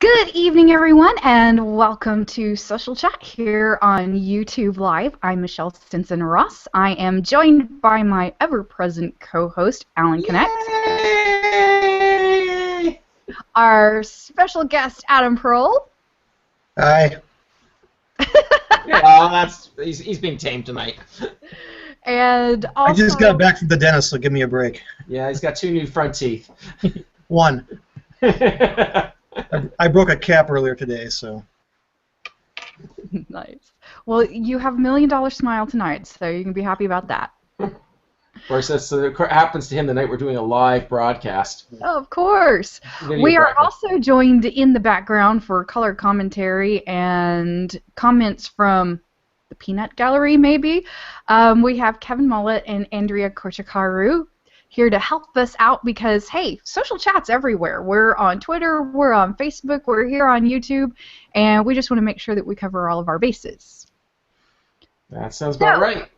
Good evening, everyone, and welcome to Social Chat here on YouTube Live. I'm Michelle Stinson-Ross. I am joined by my ever-present co-host, Alan Connect. Yay! Our special guest, Adam Pearl. Hi. Yeah, he's being tamed tonight. And also, I just got back from the dentist, so give me a break. Yeah, he's got 2 new front teeth. One. I broke a cap earlier today, so. Nice. Well, you have $1 million smile tonight, so you can be happy about that. Of course, that's happens to him the night we're doing a live broadcast. Of course. We are also joined in the background for color commentary and comments from the Peanut Gallery, maybe. We have Kevin Mullet and Andrea Korchakaru here to help us out because, hey, social chat's everywhere. We're on Twitter, we're on Facebook, we're here on YouTube, and we just want to make sure that we cover all of our bases. That sounds about right.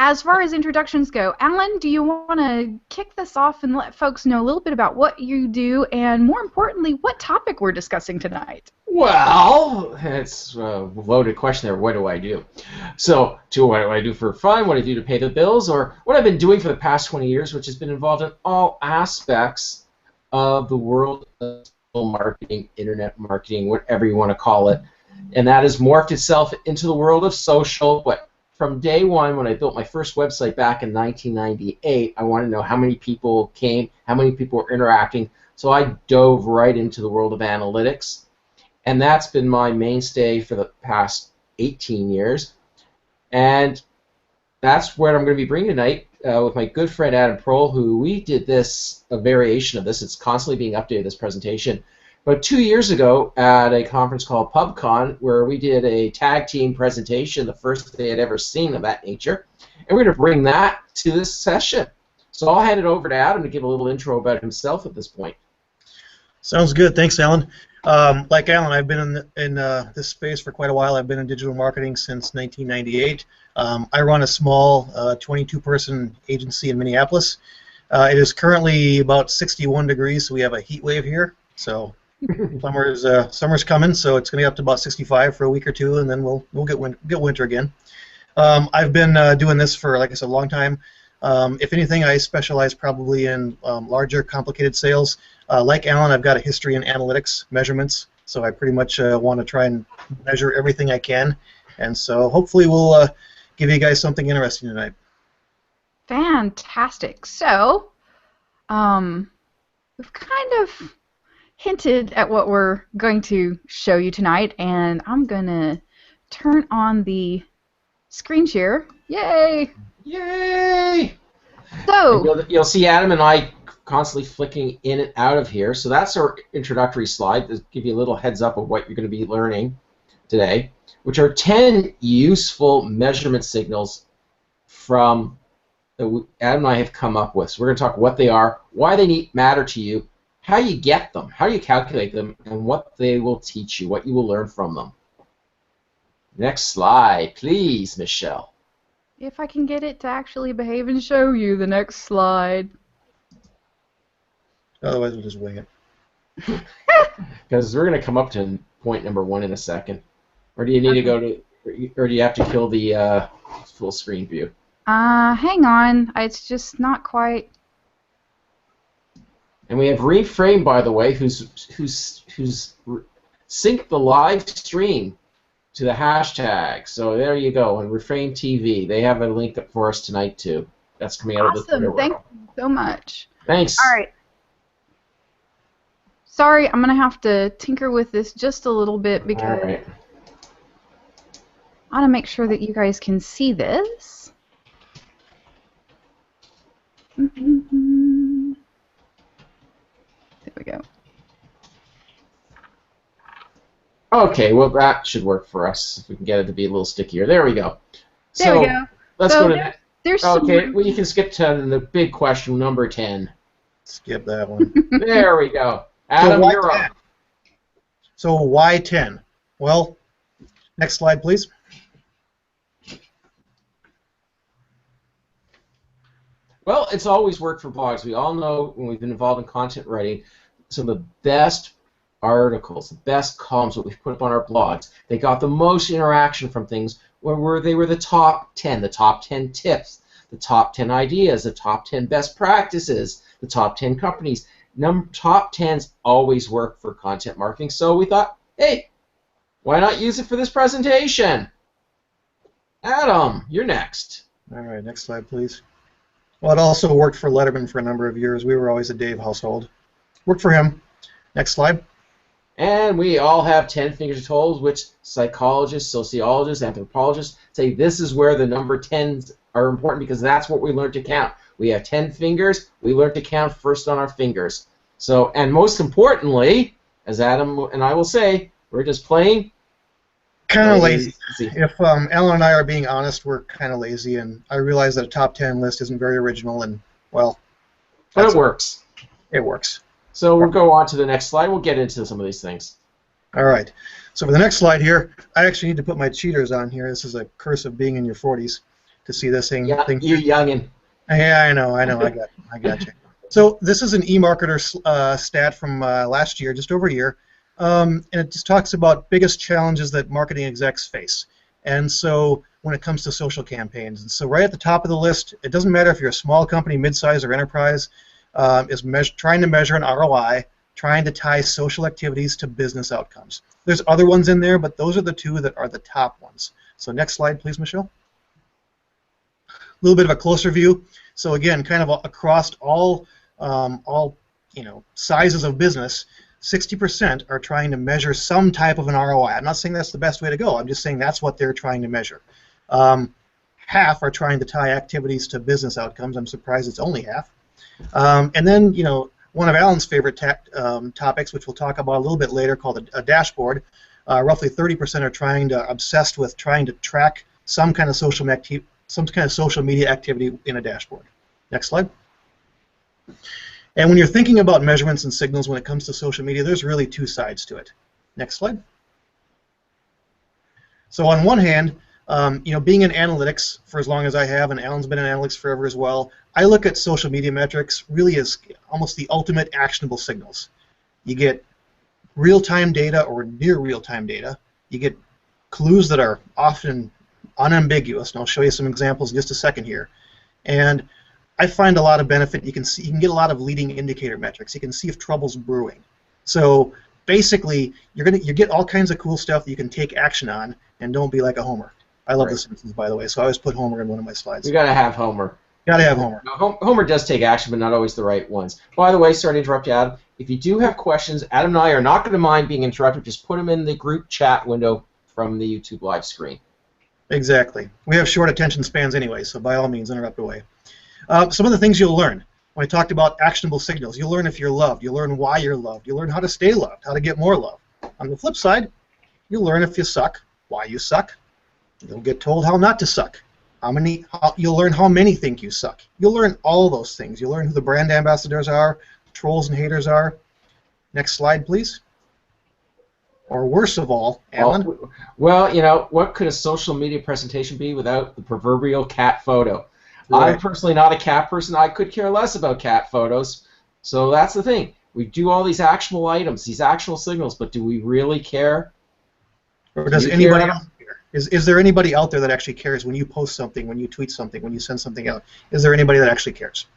As far as introductions go, Alan, do you want to kick this off and let folks know a little bit about what you do and, more importantly, what topic we're discussing tonight? Well, it's a loaded question there. What do I do? So, what do I do for fun? What do I do to pay the bills? Or what I've been doing for the past 20 years, which has been involved in all aspects of the world of marketing, internet marketing, whatever you want to call it. And that has morphed itself into the world of social. From day one, when I built my first website back in 1998, I wanted to know how many people came, how many people were interacting. So I dove right into the world of analytics. And that's been my mainstay for the past 18 years. And that's what I'm going to be bringing tonight with my good friend Adam Pearl, who we did a variation of this. It's constantly being updated, this presentation. But 2 years ago at a conference called PubCon, where we did a tag team presentation, the first they had ever seen of that nature, and we're going to bring that to this session. So I'll hand it over to Adam to give a little intro about himself at this point. Sounds good. Thanks, Alan. Like Alan, I've been in this space for quite a while. I've been in digital marketing since 1998. I run a small 22-person agency in Minneapolis. It is currently about 61 degrees, so we have a heat wave here. So summer's coming, so it's going to be up to about 65 for a week or two, and then we'll get winter again. I've been doing this for, like I said, a long time. If anything, I specialize probably in larger, complicated sales. Like Alan, I've got a history in analytics measurements, so I pretty much want to try and measure everything I can, and so hopefully we'll give you guys something interesting tonight. Fantastic. So, we've kind of hinted at what we're going to show you tonight, and I'm going to turn on the screen share. Yay! Yay! So you'll see Adam and I constantly flicking in and out of here. So that's our introductory slide to give you a little heads up of what you're going to be learning today, which are 10 useful measurement signals from that Adam and I have come up with. So we're going to talk what they are, why they matter to you, how you get them, how you calculate them, and what they will teach you, what you will learn from them. Next slide, please, Michelle. if I can get it to actually behave and show you the next slide. Otherwise, we'll just wing it. Because we're going to come up to point number 1 in a second. Or do you need to go to, or do you have to kill the full screen view? Hang on. It's just not quite. And we have Reframe, by the way, who's synced the live stream to the hashtag. So there you go. And Reframe TV, they have a link up for us tonight too. That's coming out of the Twitter Awesome. Thank world. you so much. Thanks. All right. Sorry, I'm gonna have to tinker with this just a little bit because All right. I want to make sure that you guys can see this. There we go. Okay, well that should work for us if we can get it to be a little stickier. There we go. There we go. Let's So go to there's okay, some... well you can skip to the big question, number 10. Skip that one. There we go. Adam, why you're 10? up. So why 10? Well, next slide, please. Well, it's always worked for blogs. We all know when we've been involved in content writing, some of the best articles, the best columns that we've put up on our blogs. They got the most interaction from things where they were the top 10 tips, the top 10 ideas, the top 10 best practices, the top 10 companies. Top 10s always work for content marketing, so we thought, hey, why not use it for this presentation? Adam, you're next. All right, next slide, please. Well, it also worked for Letterman for a number of years. We were always a Dave household. Worked for him. Next slide. And we all have 10 fingers and toes, which psychologists, sociologists, anthropologists say this is where the number 10s are important because that's what we learned to count. We have 10 fingers. We learned to count first on our fingers. So, and most importantly, as Adam and I will say, we're just plain kind of lazy. If Alan and I are being honest, we're kind of lazy, and I realize that a top 10 list isn't very original, and, well... But it works. It works. So we'll go on to the next slide. We'll get into some of these things. All right. So for the next slide here, I actually need to put my cheaters on here. This is a curse of being in your 40s to see this thing. Yeah, you youngin'. Yeah, I know. I got you. So this is an eMarketer stat from last year, just over a year, and it just talks about biggest challenges that marketing execs face. And so when it comes to social campaigns, and so right at the top of the list, it doesn't matter if you're a small company, mid-size, or enterprise, is trying to measure an ROI, trying to tie social activities to business outcomes. There's other ones in there, but those are the two that are the top ones. So next slide, please, Michelle. A little bit of a closer view. So again, kind of across all sizes of business, 60% are trying to measure some type of an ROI. I'm not saying that's the best way to go. I'm just saying that's what they're trying to measure. Half are trying to tie activities to business outcomes. I'm surprised it's only half. And then, one of Alan's favorite topics, which we'll talk about a little bit later, called a dashboard. Roughly 30% are obsessed with trying to track some kind of social media activity in a dashboard. Next slide. And when you're thinking about measurements and signals when it comes to social media, there's really two sides to it. Next slide. So on one hand, being in analytics for as long as I have, and Alan's been in analytics forever as well, I look at social media metrics really as almost the ultimate actionable signals. You get real-time data or near real-time data. You get clues that are often unambiguous, and I'll show you some examples in just a second here. And I find a lot of benefit. You can get a lot of leading indicator metrics. You can see if trouble's brewing. So basically, you get all kinds of cool stuff that you can take action on, and don't be like a homer. I love The Simpsons, by the way, so I always put Homer in one of my slides. You gotta have Homer. Gotta have Homer. Now, Homer does take action, but not always the right ones. By the way, sorry to interrupt you, Adam. If you do have questions, Adam and I are not going to mind being interrupted. Just put them in the group chat window from the YouTube live screen. Exactly. We have short attention spans anyway, so by all means, interrupt away. Some of the things you'll learn. When I talked about actionable signals, you'll learn if you're loved. You'll learn why you're loved. You'll learn how to stay loved, how to get more love. On the flip side, you'll learn if you suck, why you suck. You'll get told how not to suck. You'll learn how many think you suck. You'll learn all those things. You'll learn who the brand ambassadors are, trolls and haters are. Next slide, please. Or worst of all, Alan. Well, what could a social media presentation be without the proverbial cat photo? Right. I'm personally not a cat person. I could care less about cat photos. So that's the thing. We do all these actionable items, these actionable signals, but do we really care? Or does anybody else care? Is there anybody out there that actually cares when you post something, when you tweet something, when you send something out? Is there anybody that actually cares?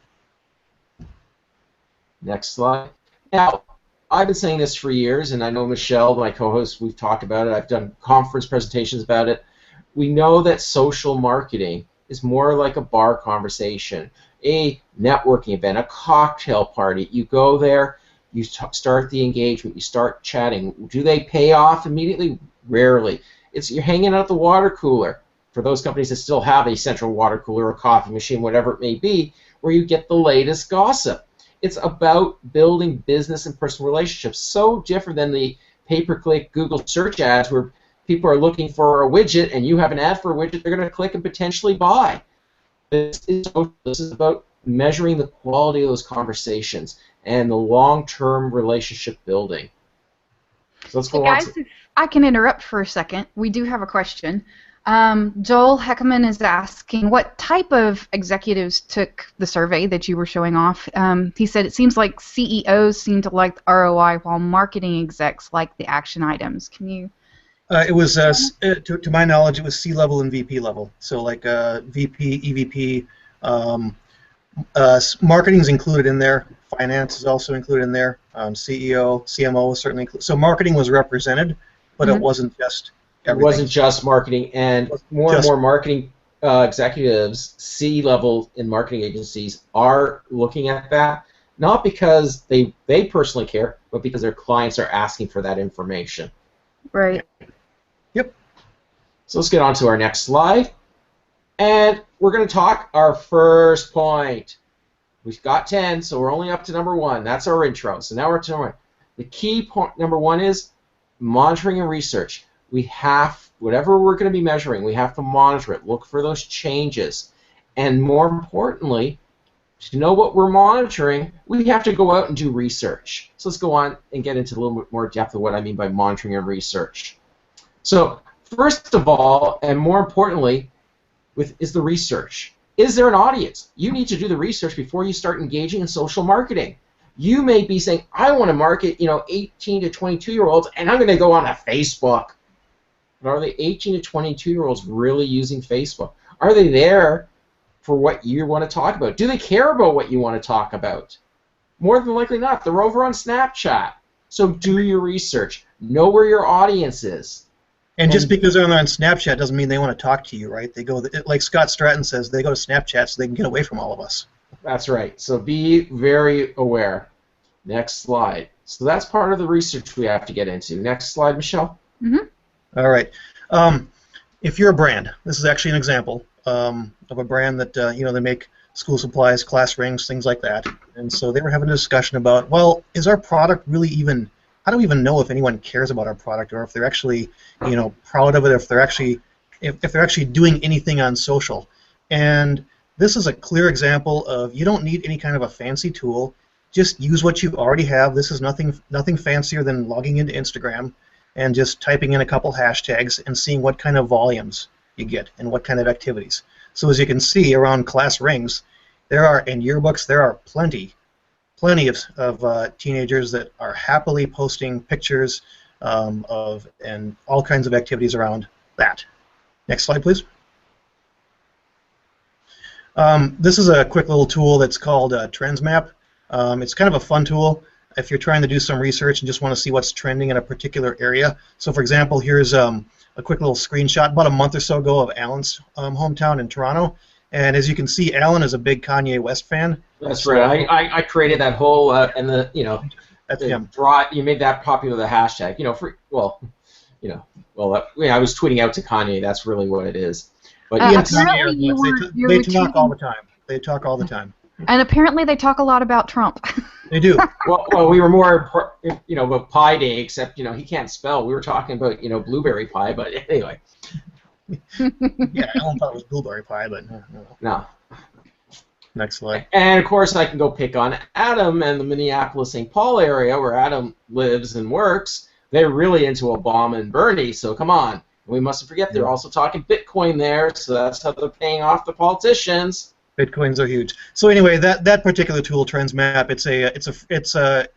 Next slide. Now, I've been saying this for years, and I know Michelle, my co-host, we've talked about it. I've done conference presentations about it. We know that social marketing is more like a bar conversation, a networking event, a cocktail party. You go there, you start the engagement, you start chatting. Do they pay off immediately? Rarely. You're hanging out at the water cooler, for those companies that still have a central water cooler or coffee machine, whatever it may be, where you get the latest gossip. It's about building business and personal relationships. So different than the pay-per-click Google search ads where people are looking for a widget and you have an ad for a widget they're going to click and potentially buy. This is about measuring the quality of those conversations and the long-term relationship building. So let's go on. Guys, if I can interrupt for a second. We do have a question. Joel Heckman is asking what type of executives took the survey that you were showing off. He said it seems like CEOs seem to like the ROI while marketing execs like the action items. Can you? It was, to my knowledge, it was C-level and VP level. So like VP, EVP, marketing's included in there. Finance is also included in there. CEO, CMO is certainly included. So marketing was represented, but it wasn't just everything. It wasn't just marketing, and more marketing executives, C-level in marketing agencies, are looking at that, not because they personally care, but because their clients are asking for that information. Right. Yep. So let's get on to our next slide. And we're going to talk our first point. We've got 10, so we're only up to number 1. That's our intro. So now we're to number 1. The key point, number 1, is monitoring and research. We have, whatever we're going to be measuring, we have to monitor it, look for those changes. And more importantly, to know what we're monitoring, we have to go out and do research. So let's go on and get into a little bit more depth of what I mean by monitoring and research. So first of all, and more importantly, is the research. Is there an audience? You need to do the research before you start engaging in social marketing. You may be saying, I want to market, 18 to 22-year-olds, and I'm going to go on a Facebook. But are the 18 to 22-year-olds really using Facebook? Are they there for what you want to talk about? Do they care about what you want to talk about? More than likely not. They're over on Snapchat. So do your research. Know where your audience is. And just because they're on Snapchat doesn't mean they want to talk to you, right? They go, like Scott Stratton says, they go to Snapchat so they can get away from all of us. That's right. So be very aware. Next slide. So that's part of the research we have to get into. Next slide, Michelle. Mm-hmm. All right. If you're a brand, this is actually an example of a brand that they make school supplies, class rings, things like that. And so they were having a discussion about, well, is our product really even? How do we even know if anyone cares about our product, or if they're actually, proud of it, or if they're actually doing anything on social? And this is a clear example of you don't need any kind of a fancy tool. Just use what you already have. This is nothing fancier than logging into Instagram and just typing in a couple hashtags and seeing what kind of volumes you get and what kind of activities. So as you can see around class rings, in yearbooks, there are plenty of teenagers that are happily posting pictures and all kinds of activities around that. Next slide, please. This is a quick little tool that's called Trends Map. It's kind of a fun tool if you're trying to do some research and just want to see what's trending in a particular area. So, for example, here's a quick little screenshot about a month or so ago of Alan's hometown in Toronto. And as you can see, Alan is a big Kanye West fan. That's right. I created that whole that's him. You made that popular, the hashtag. I was tweeting out to Kanye. That's really what it is. But they talk all the time. They talk all the time. And apparently they talk a lot about Trump. They do. well, we were more, about Pie Day, except he can't spell. We were talking about blueberry pie, but anyway. Yeah, Alan thought it was blueberry pie, but no. Next slide. And of course, I can go pick on Adam and the Minneapolis-St. Paul area where Adam lives and works. They're really into Obama and Bernie, so come on. We mustn't forget they're also talking Bitcoin there, so that's how they're paying off the politicians. Bitcoins are huge. So anyway, that particular tool, Trends Map, there's a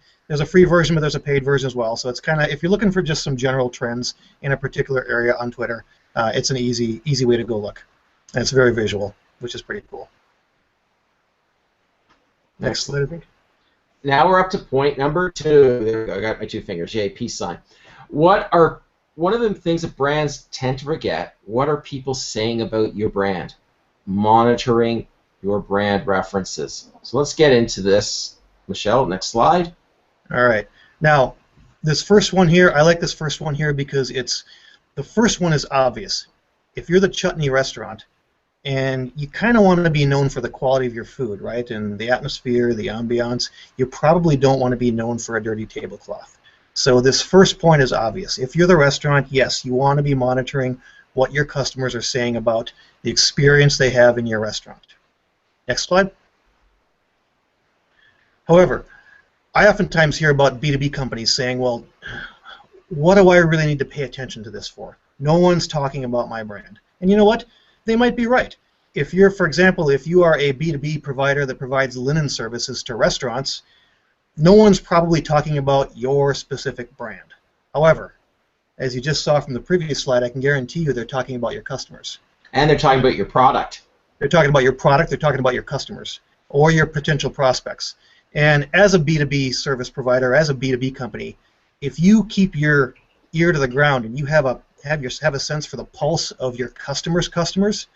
free version, but there's a paid version as well. So it's kind of, if you're looking for just some general trends in a particular area on Twitter, it's an easy way to go look. And it's very visual, which is pretty cool. Next slide, I think. Now we're up to point number 2. There we go. I got my 2 fingers. Yay, peace sign. One of the things that brands tend to forget, what are people saying about your brand? Monitoring your brand references. So let's get into this. Michelle, next slide. All right. Now, this first one here, I like this first one here because the first one is obvious. If you're the Chutney restaurant and you kind of want to be known for the quality of your food, right, and the atmosphere, the ambiance, you probably don't want to be known for a dirty tablecloth. So this first point is obvious. If you're the restaurant, yes, you want to be monitoring what your customers are saying about the experience they have in your restaurant. Next slide. However, I oftentimes hear about B2B companies saying, well, what do I really need to pay attention to this for? No one's talking about my brand. And you know what? They might be right. If you're, for example, if you are a B2B provider that provides linen services to restaurants, no one's probably talking about your specific brand. However, as you just saw from the previous slide, I can guarantee you they're talking about your customers. And they're talking about your product. They're talking about your product, they're talking about your customers or your potential prospects. And as a B2B service provider, as a B2B company, if you keep your ear to the ground and you have a sense for the pulse of your customers,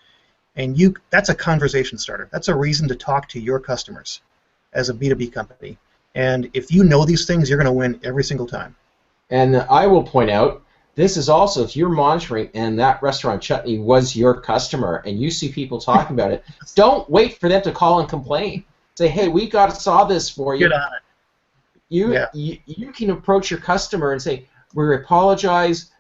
and that's a conversation starter. That's a reason to talk to your customers as a B2B company. And if you know these things, you're going to win every single time. And I will point out, this is also, if you're monitoring and that restaurant chutney was your customer and you see people talking about it, don't wait for them to call and complain. Say, hey, we saw this for you. Get on it. You can approach your customer and say, we apologize,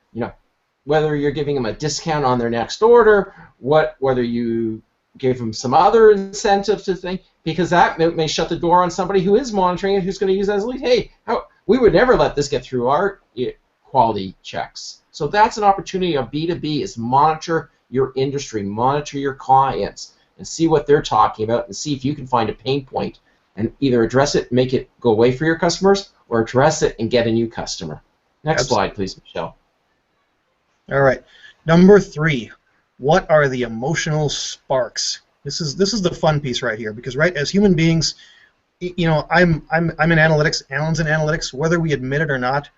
whether you're giving them a discount on their next order, whether you gave them some other incentive to think, because that may shut the door on somebody who is monitoring it, who's going to use that as a lead. Hey, we would never let this get through our quality checks. So that's an opportunity of B2B, is monitor your industry, monitor your clients, and see what they're talking about, and see if you can find a pain point and either address it, make it go away for your customers, or address it and get a new customer. Next slide, please, Michelle. All right. Number 3, what are the emotional sparks? This is the fun piece right here, because as human beings, I'm in analytics, Alan's in analytics, whether we admit it or not,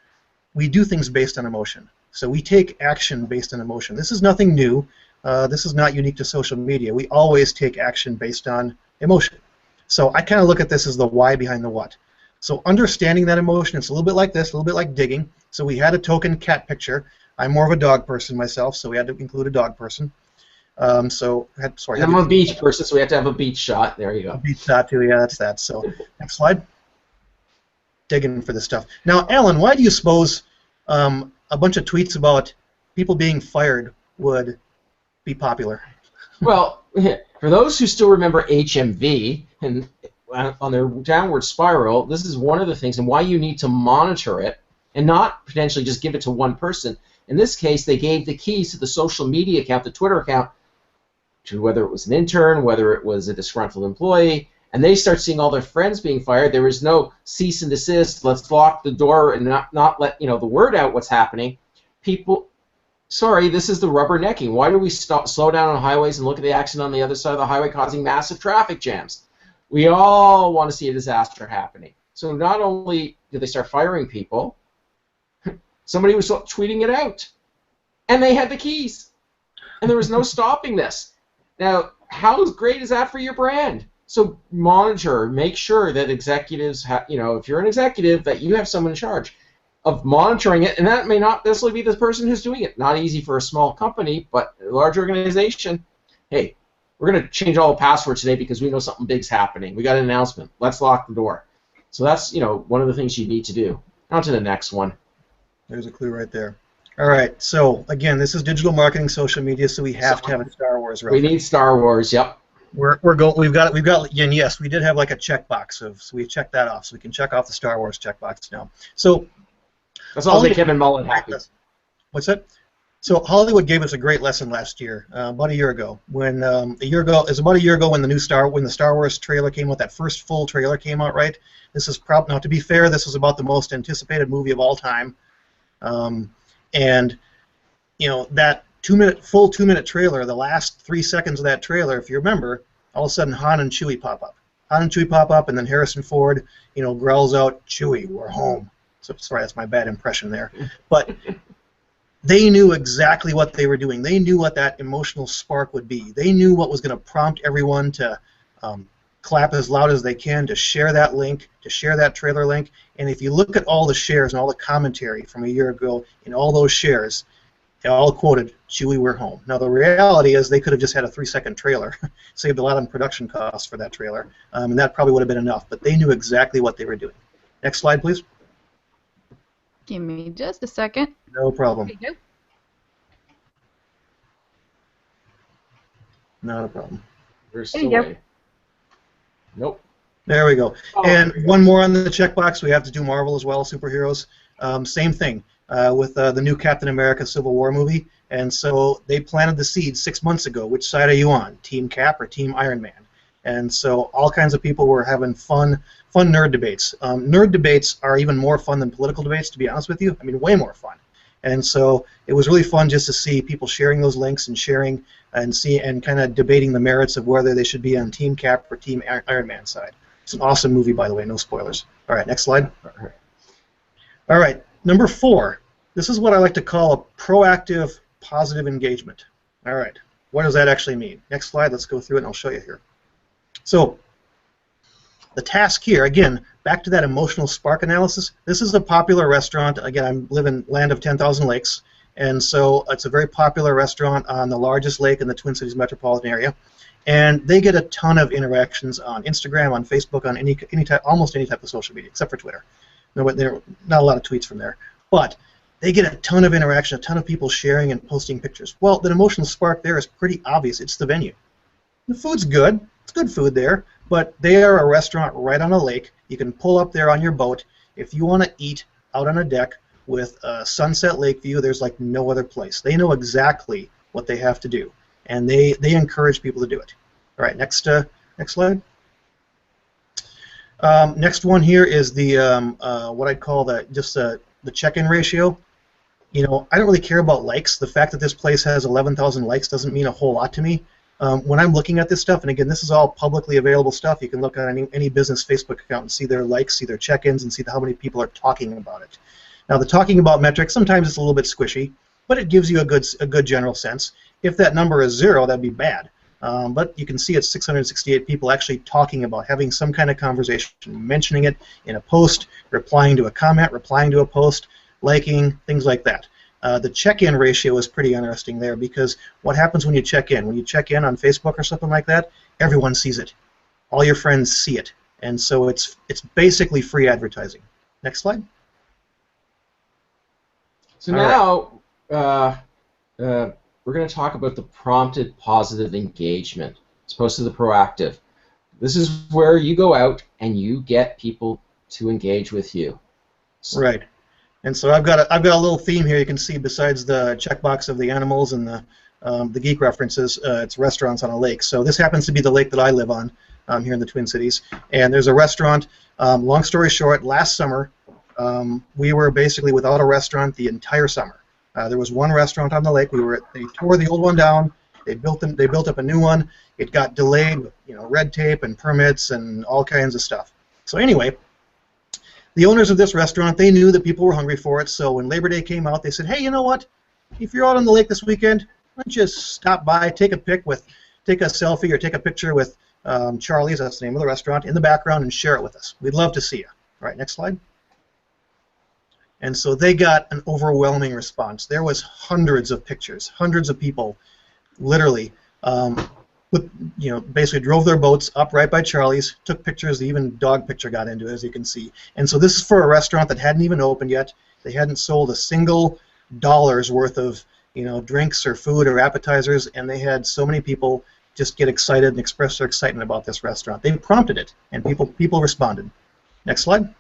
we do things based on emotion. So we take action based on emotion. This is nothing new. This is not unique to social media. We always take action based on emotion. So I kind of look at this as the why behind the what. So understanding that emotion, it's a little bit like this, a little bit like digging. So we had a token cat picture. I'm more of a dog person myself, so we had to include a dog person. I'm a beach person, so we have to have a beach shot. There you go. A beach shot too, yeah, that's that. So next slide. Digging for this stuff. Now, Alan, why do you suppose a bunch of tweets about people being fired would be popular? Well, for those who still remember HMV and on their downward spiral, this is one of the things, and why you need to monitor it and not potentially just give it to one person. In this case, they gave the keys to the social media account, the Twitter account, to whether it was an intern, whether it was a disgruntled employee, and they start seeing all their friends being fired. There was no cease and desist, let's lock the door and not let the word out what's happening. People, sorry, this is the rubbernecking. Why do we slow down on highways and look at the accident on the other side of the highway causing massive traffic jams? We all want to see a disaster happening. So not only did they start firing people, somebody was tweeting it out, and they had the keys, and there was no stopping this. Now, how great is that for your brand? So monitor, make sure that executives, if you're an executive, that you have someone in charge of monitoring it, and that may not necessarily be the person who's doing it. Not easy for a small company, but a large organization. Hey, we're going to change all the passwords today because we know something big's happening. We got an announcement. Let's lock the door. So that's one of the things you need to do. On to the next one. There's a clue right there. All right. So again, this is digital marketing, social media. So we have to have a Star Wars reference. We need Star Wars. Yep. We've got, and yes, we did have like a checkbox, so we checked that off, so we can check off the Star Wars checkbox now. So that's all make Kevin Mullen happy. What's that? So Hollywood gave us a great lesson last year, about a year ago. When when the Star Wars trailer came out, that first full trailer came out, right? This is now, to be fair, this was about the most anticipated movie of all time, and that full 2-minute trailer, the last 3 seconds of that trailer, if you remember, all of a sudden Han and Chewie pop up. And then Harrison Ford, growls out, "Chewie, we're home." So sorry, that's my bad impression there. But they knew exactly what they were doing. They knew what that emotional spark would be. They knew what was going to prompt everyone to clap as loud as they can, to share that link, to share that trailer link. And if you look at all the shares and all the commentary from a year ago in all those shares, they all quoted, "Chewie, we're home." Now, the reality is they could have just had a 3-second trailer, saved a lot on production costs for that trailer, and that probably would have been enough. But they knew exactly what they were doing. Next slide, please. Give me just a second. No problem. There you go. Not a problem. We're still waiting. Nope. There we go. And one more on the checkbox. We have to do Marvel as well, superheroes. Same thing. With the new Captain America Civil War movie, And so they planted the seed 6 months ago. Which side are you on, Team Cap or Team Iron Man? And so all kinds of people were having fun nerd debates. Nerd debates are even more fun than political debates, to be honest with you. I mean, way more fun. And so it was really fun just to see people sharing those links and sharing and kind of debating the merits of whether they should be on Team Cap or Team Iron Man side. It's an awesome movie, by the way. No spoilers. All right, next slide. All right, number 4. This is what I like to call a proactive, positive engagement. All right, what does that actually mean? Next slide. Let's go through it, and I'll show you here. So the task here, again, back to that emotional spark analysis. This is a popular restaurant. Again, I live in land of 10,000 lakes, and so it's a very popular restaurant on the largest lake in the Twin Cities metropolitan area. And they get a ton of interactions on Instagram, on Facebook, on any type, almost any type of social media, except for Twitter. No, but there are not a lot of tweets from there. But they get a ton of interaction, a ton of people sharing and posting pictures. Well, the emotional spark there is pretty obvious. It's the venue. The food's good. It's good food there, but they are a restaurant right on a lake. You can pull up there on your boat. If you want to eat out on a deck with a sunset lake view, there's like no other place. They know exactly what they have to do, and they encourage people to do it. All right, next slide. Next one here is the what I call the check-in ratio. You know, I don't really care about likes. The fact that this place has 11,000 likes doesn't mean a whole lot to me. When I'm looking at this stuff, and again, this is all publicly available stuff. You can look at any business Facebook account and see their likes, see their check-ins, and see how many people are talking about it. Now, the talking about metric, sometimes it's a little bit squishy, but it gives you a good general sense. If that number is 0, that'd be bad. But you can see it's 668 people actually talking about, having some kind of conversation, mentioning it in a post, replying to a comment, replying to a post, liking, things like that. The check-in ratio is pretty interesting there, because what happens when you check in? When you check in on Facebook or something like that, everyone sees it. All your friends see it. And so it's basically free advertising. Next slide. So now we're going to talk about the prompted positive engagement as opposed to the proactive. This is where you go out and you get people to engage with you. So, right. And so I've got a little theme here. You can see besides the checkbox of the animals and the geek references, it's restaurants on a lake. So this happens to be the lake that I live on here in the Twin Cities. And there's a restaurant. Long story short, last summer we were basically without a restaurant the entire summer. There was one restaurant on the lake. They tore the old one down. They built up a new one. It got delayed with red tape and permits and all kinds of stuff. So anyway, the owners of this restaurant, they knew that people were hungry for it, so when Labor Day came out, they said, hey, you know what? If you're out on the lake this weekend, why don't you just stop by, take a selfie or take a picture with Charlie's, that's the name of the restaurant, in the background and share it with us. We'd love to see you. All right, next slide. And so they got an overwhelming response. There was hundreds of pictures, hundreds of people, literally, basically drove their boats up right by Charlie's, took pictures. Even dog picture got into it, as you can see. And so this is for a restaurant that hadn't even opened yet. They hadn't sold a single dollar's worth of drinks or food or appetizers, and they had so many people just get excited and express their excitement about this restaurant. They prompted it, and people responded. Next slide.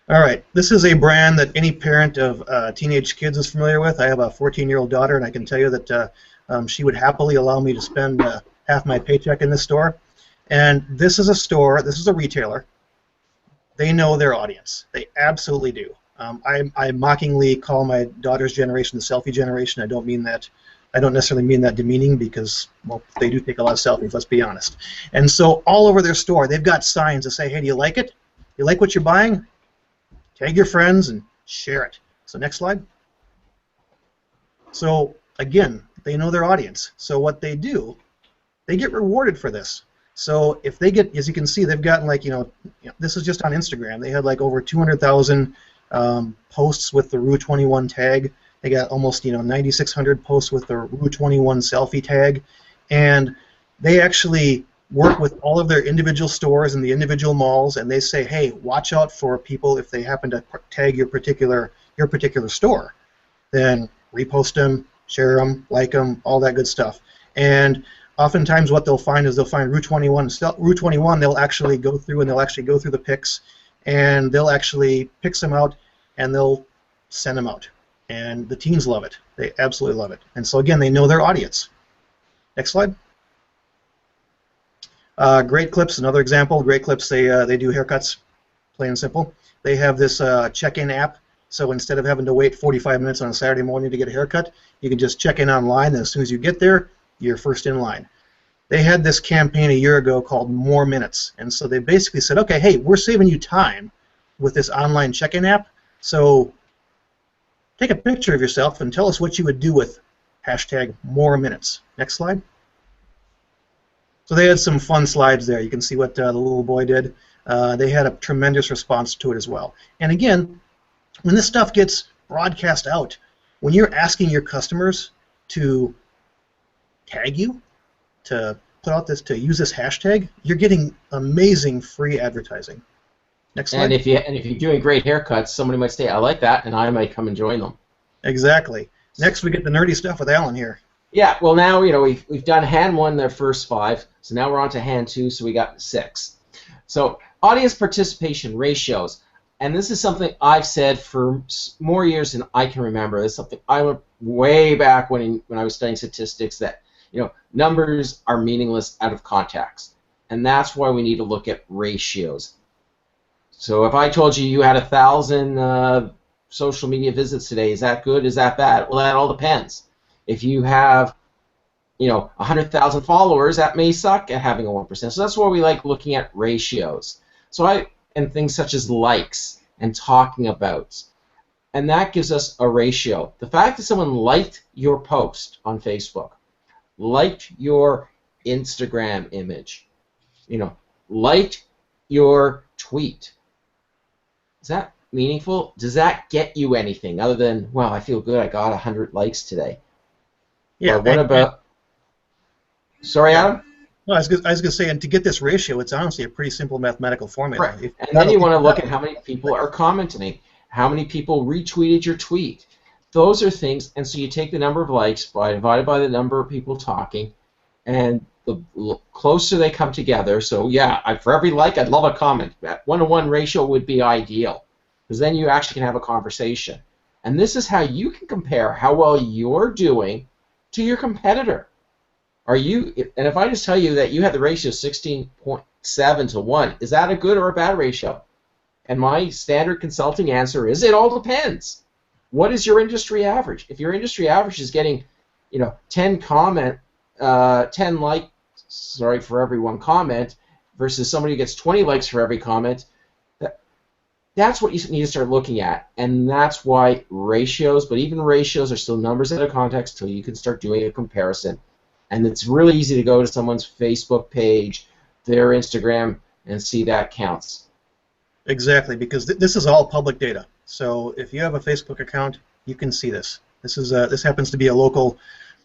All right, this is a brand that any parent of teenage kids is familiar with. I have a 14-year-old daughter, and I can tell you that she would happily allow me to spend half my paycheck in this store. And this is a store, this is a retailer. They know their audience. They absolutely do. I mockingly call my daughter's generation the selfie generation. I don't necessarily mean that demeaning, because, well, they do take a lot of selfies, let's be honest. And so all over their store, they've got signs that say, hey, do you like it? You like what you're buying? Tag your friends and share it. So next slide. So again, they know their audience. So what they do, they get rewarded for this. So if they get, as you can see, they've gotten this is just on Instagram. They had like over 200,000 posts with the Rue21 tag. They got almost 9,600 posts with the Rue21 selfie tag, and they actually work with all of their individual stores and the individual malls, and they say, hey, watch out for people if they happen to tag your particular store. Then repost them, share them, like them, all that good stuff. And oftentimes what they'll find is they'll find Rue21, they'll actually go through the pics, and they'll actually pick some out and they'll send them out. and the teens love it. They absolutely love it. And so again, they know their audience. Next slide. Great Clips, another example. Great Clips, they do haircuts, plain and simple. They have this check-in app, so instead of having to wait 45 minutes on a Saturday morning to get a haircut, you can just check in online, and as soon as you get there, you're first in line. They had this campaign a year ago called More Minutes, and so they basically said, okay, hey, we're saving you time with this online check-in app, so take a picture of yourself and tell us what you would do with hashtag More Minutes. Next slide. So they had some fun slides there. You can see what the little boy did. They had a tremendous response to it as well. And again, when this stuff gets broadcast out, when you're asking your customers to tag you, to put out this, to use this hashtag, you're getting amazing free advertising. Next slide. And if you're doing great haircuts, somebody might say, I like that, and I might come and join them. Exactly. Next, we get the nerdy stuff with Alan here. Yeah, well now, we've done hand 1, their first 5, so now we're on to hand 2, so we got 6. So audience participation ratios, and this is something I've said for more years than I can remember. This is something I went way back when I was studying statistics, that numbers are meaningless out of context, and that's why we need to look at ratios. So if I told you you had 1,000 social media visits today, is that good? Is that bad? Well, that all depends. If you have 100,000 followers, that may suck at having a 1%. So that's why we like looking at ratios. And things such as likes and talking about. And that gives us a ratio. The fact that someone liked your post on Facebook, liked your Instagram image, liked your tweet, is that meaningful? Does that get you anything other than, well, I feel good, I got 100 likes today? Yeah. Or what about... Sorry, Adam? No, I was going to say, and to get this ratio, it's honestly a pretty simple mathematical formula. Right. And then you want to look at how many people are commenting, how many people retweeted your tweet. Those are things, and so you take the number of likes divided by the number of people talking, and the closer they come together. So yeah, for every like, I'd love a comment. That 1-to-1 ratio would be ideal, because then you actually can have a conversation. And this is how you can compare how well you're doing to your competitor. And if I just tell you that you had the ratio 16.7 to 1, is that a good or a bad ratio? And my standard consulting answer is, it all depends. What is your industry average? If your industry average is getting, 10 likes, for every one comment, versus somebody who gets 20 likes for every comment, that's what you need to start looking at. And that's why ratios, but even ratios are still numbers out of context until you can start doing a comparison. And it's really easy to go to someone's Facebook page, their Instagram, and see that counts. Exactly, because this is all public data. So if you have a Facebook account, you can see this. This happens to be a local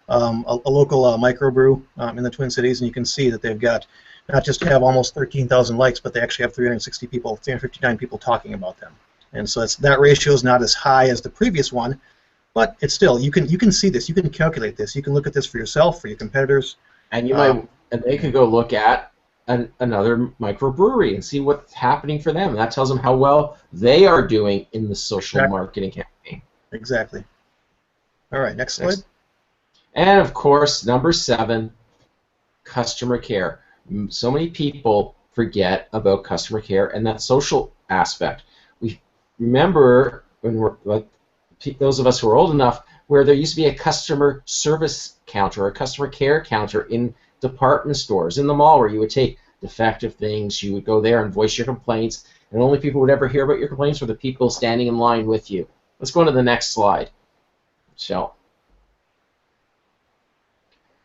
microbrew in the Twin Cities, and you can see that they've got not just have almost 13,000 likes, but they actually have 359 people talking about them. And so that ratio is not as high as the previous one, but it's still, you can see this, you can calculate this, you can look at this for yourself, for your competitors. And they could go look at another microbrewery and see what's happening for them. And that tells them how well they are doing in the social marketing campaign. Exactly. All right, next slide. And of course, number 7, customer care. So many people forget about customer care and that social aspect. We remember when we're like, those of us who are old enough, where there used to be a customer service counter or a customer care counter in department stores, in the mall, where you would take defective things, you would go there and voice your complaints, and only people who would ever hear about your complaints were the people standing in line with you. Let's go on to the next slide, Michelle.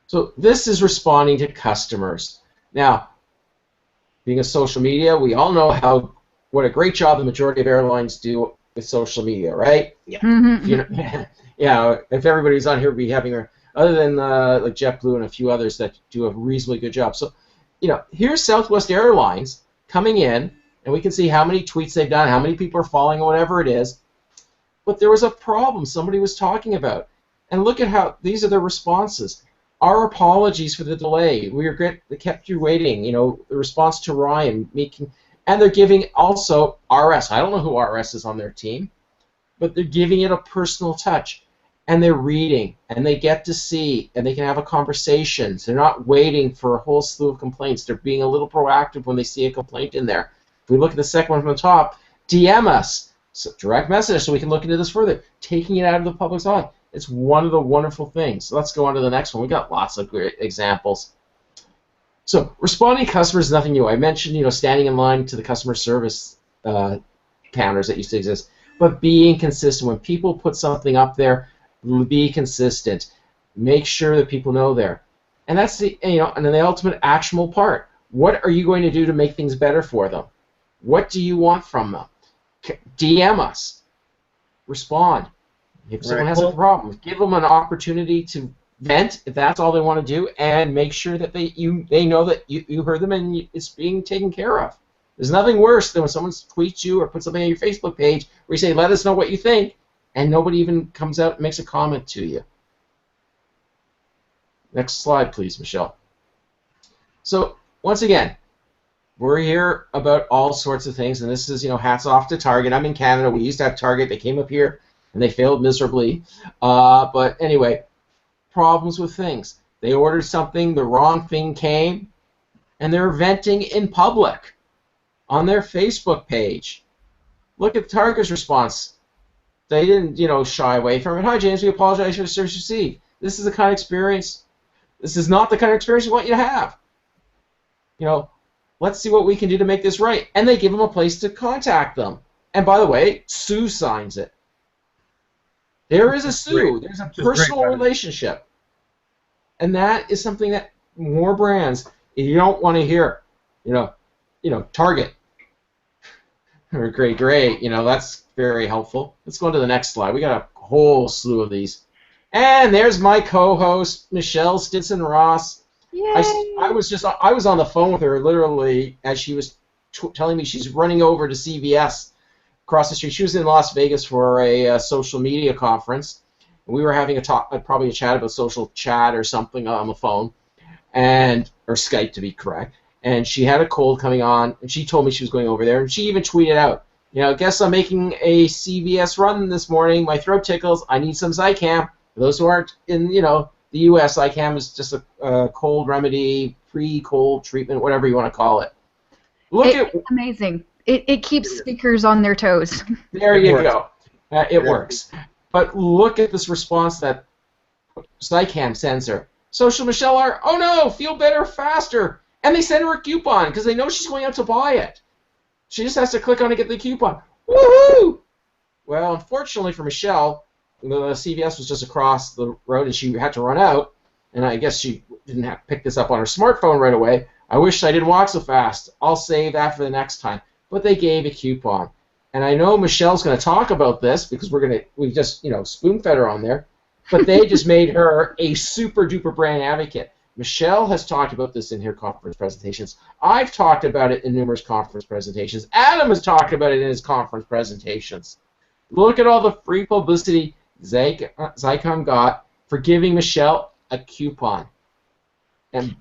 So this is responding to customers. Now, being a social media, we all know what a great job the majority of airlines do with social media, right? Yeah. Mm-hmm. If everybody's on here, would be having other than like JetBlue and a few others that do a reasonably good job. So, here's Southwest Airlines coming in, and we can see how many tweets they've done, how many people are following, whatever it is. But there was a problem somebody was talking about, and look at how these are their responses. Our apologies for the delay. They kept you waiting. The response to Ryan and they're giving also RS. I don't know who RS is on their team, but they're giving it a personal touch. And they're reading, and they get to see, and they can have a conversation. So they're not waiting for a whole slew of complaints. They're being a little proactive when they see a complaint in there. If we look at the second one from the top, DM us. So direct message so we can look into this further. Taking it out of the public's eye. It's one of the wonderful things. So let's go on to the next one. We've got lots of great examples. So responding to customers is nothing new. I mentioned, standing in line to the customer service counters that used to exist. But being consistent. When people put something up there, be consistent. Make sure that people know there. And that's the and then the ultimate actionable part. What are you going to do to make things better for them? What do you want from them? DM us. Respond. If someone has a problem, give them an opportunity to vent if that's all they want to do, and make sure that they know that you heard them and it's being taken care of. There's nothing worse than when someone tweets you or puts something on your Facebook page where you say, let us know what you think, and nobody even comes out and makes a comment to you. Next slide, please, Michelle. So, once again, we're here about all sorts of things, and this is, hats off to Target. I'm in Canada. We used to have Target. They came up here, and they failed miserably. But anyway, problems with things. They ordered something, the wrong thing came, and they're venting in public on their Facebook page. Look at Target's response. They didn't, shy away from it. Hi, James. We apologize for the service received. This is the kind of experience. This is not the kind of experience we want you to have. Let's see what we can do to make this right. And they give them a place to contact them. And by the way, Sue signs it. There is a Sue. There's a personal relationship. And that is something that more brands, you don't want to hear, Target. Or great, that's very helpful. Let's go on to the next slide. We got a whole slew of these. And there's my co-host, Michelle Stinson-Ross. Yay! I was on the phone with her literally as she was telling me she's running over to CVS across the street. She was in Las Vegas for a social media conference. And we were having a talk, probably a chat about SocialChat or something on the phone, or Skype to be correct. And she had a cold coming on, and she told me she was going over there, and she even tweeted out, guess I'm making a CVS run this morning. My throat tickles. I need some Zicam. For those who aren't in, the U.S., Zicam is just a cold remedy, pre-cold treatment, whatever you want to call it. It's amazing. It keeps speakers on their toes. There you go. It works. But look at this response that Zicam sends her. Social Michelle R. Oh no, feel better faster. And they send her a coupon because they know she's going out to buy it. She just has to click on it and get the coupon. Woohoo! Well, unfortunately for Michelle, the CVS was just across the road and she had to run out. And I guess she didn't have to pick this up on her smartphone right away. I wish I didn't walk so fast. I'll save that for the next time. But they gave a coupon. And I know Michelle's going to talk about this because we just spoon-fed her on there. But they just made her a super-duper brand advocate. Michelle has talked about this in her conference presentations. I've talked about it in numerous conference presentations. Adam has talked about it in his conference presentations. Look at all the free publicity Zicam got for giving Michelle a coupon. And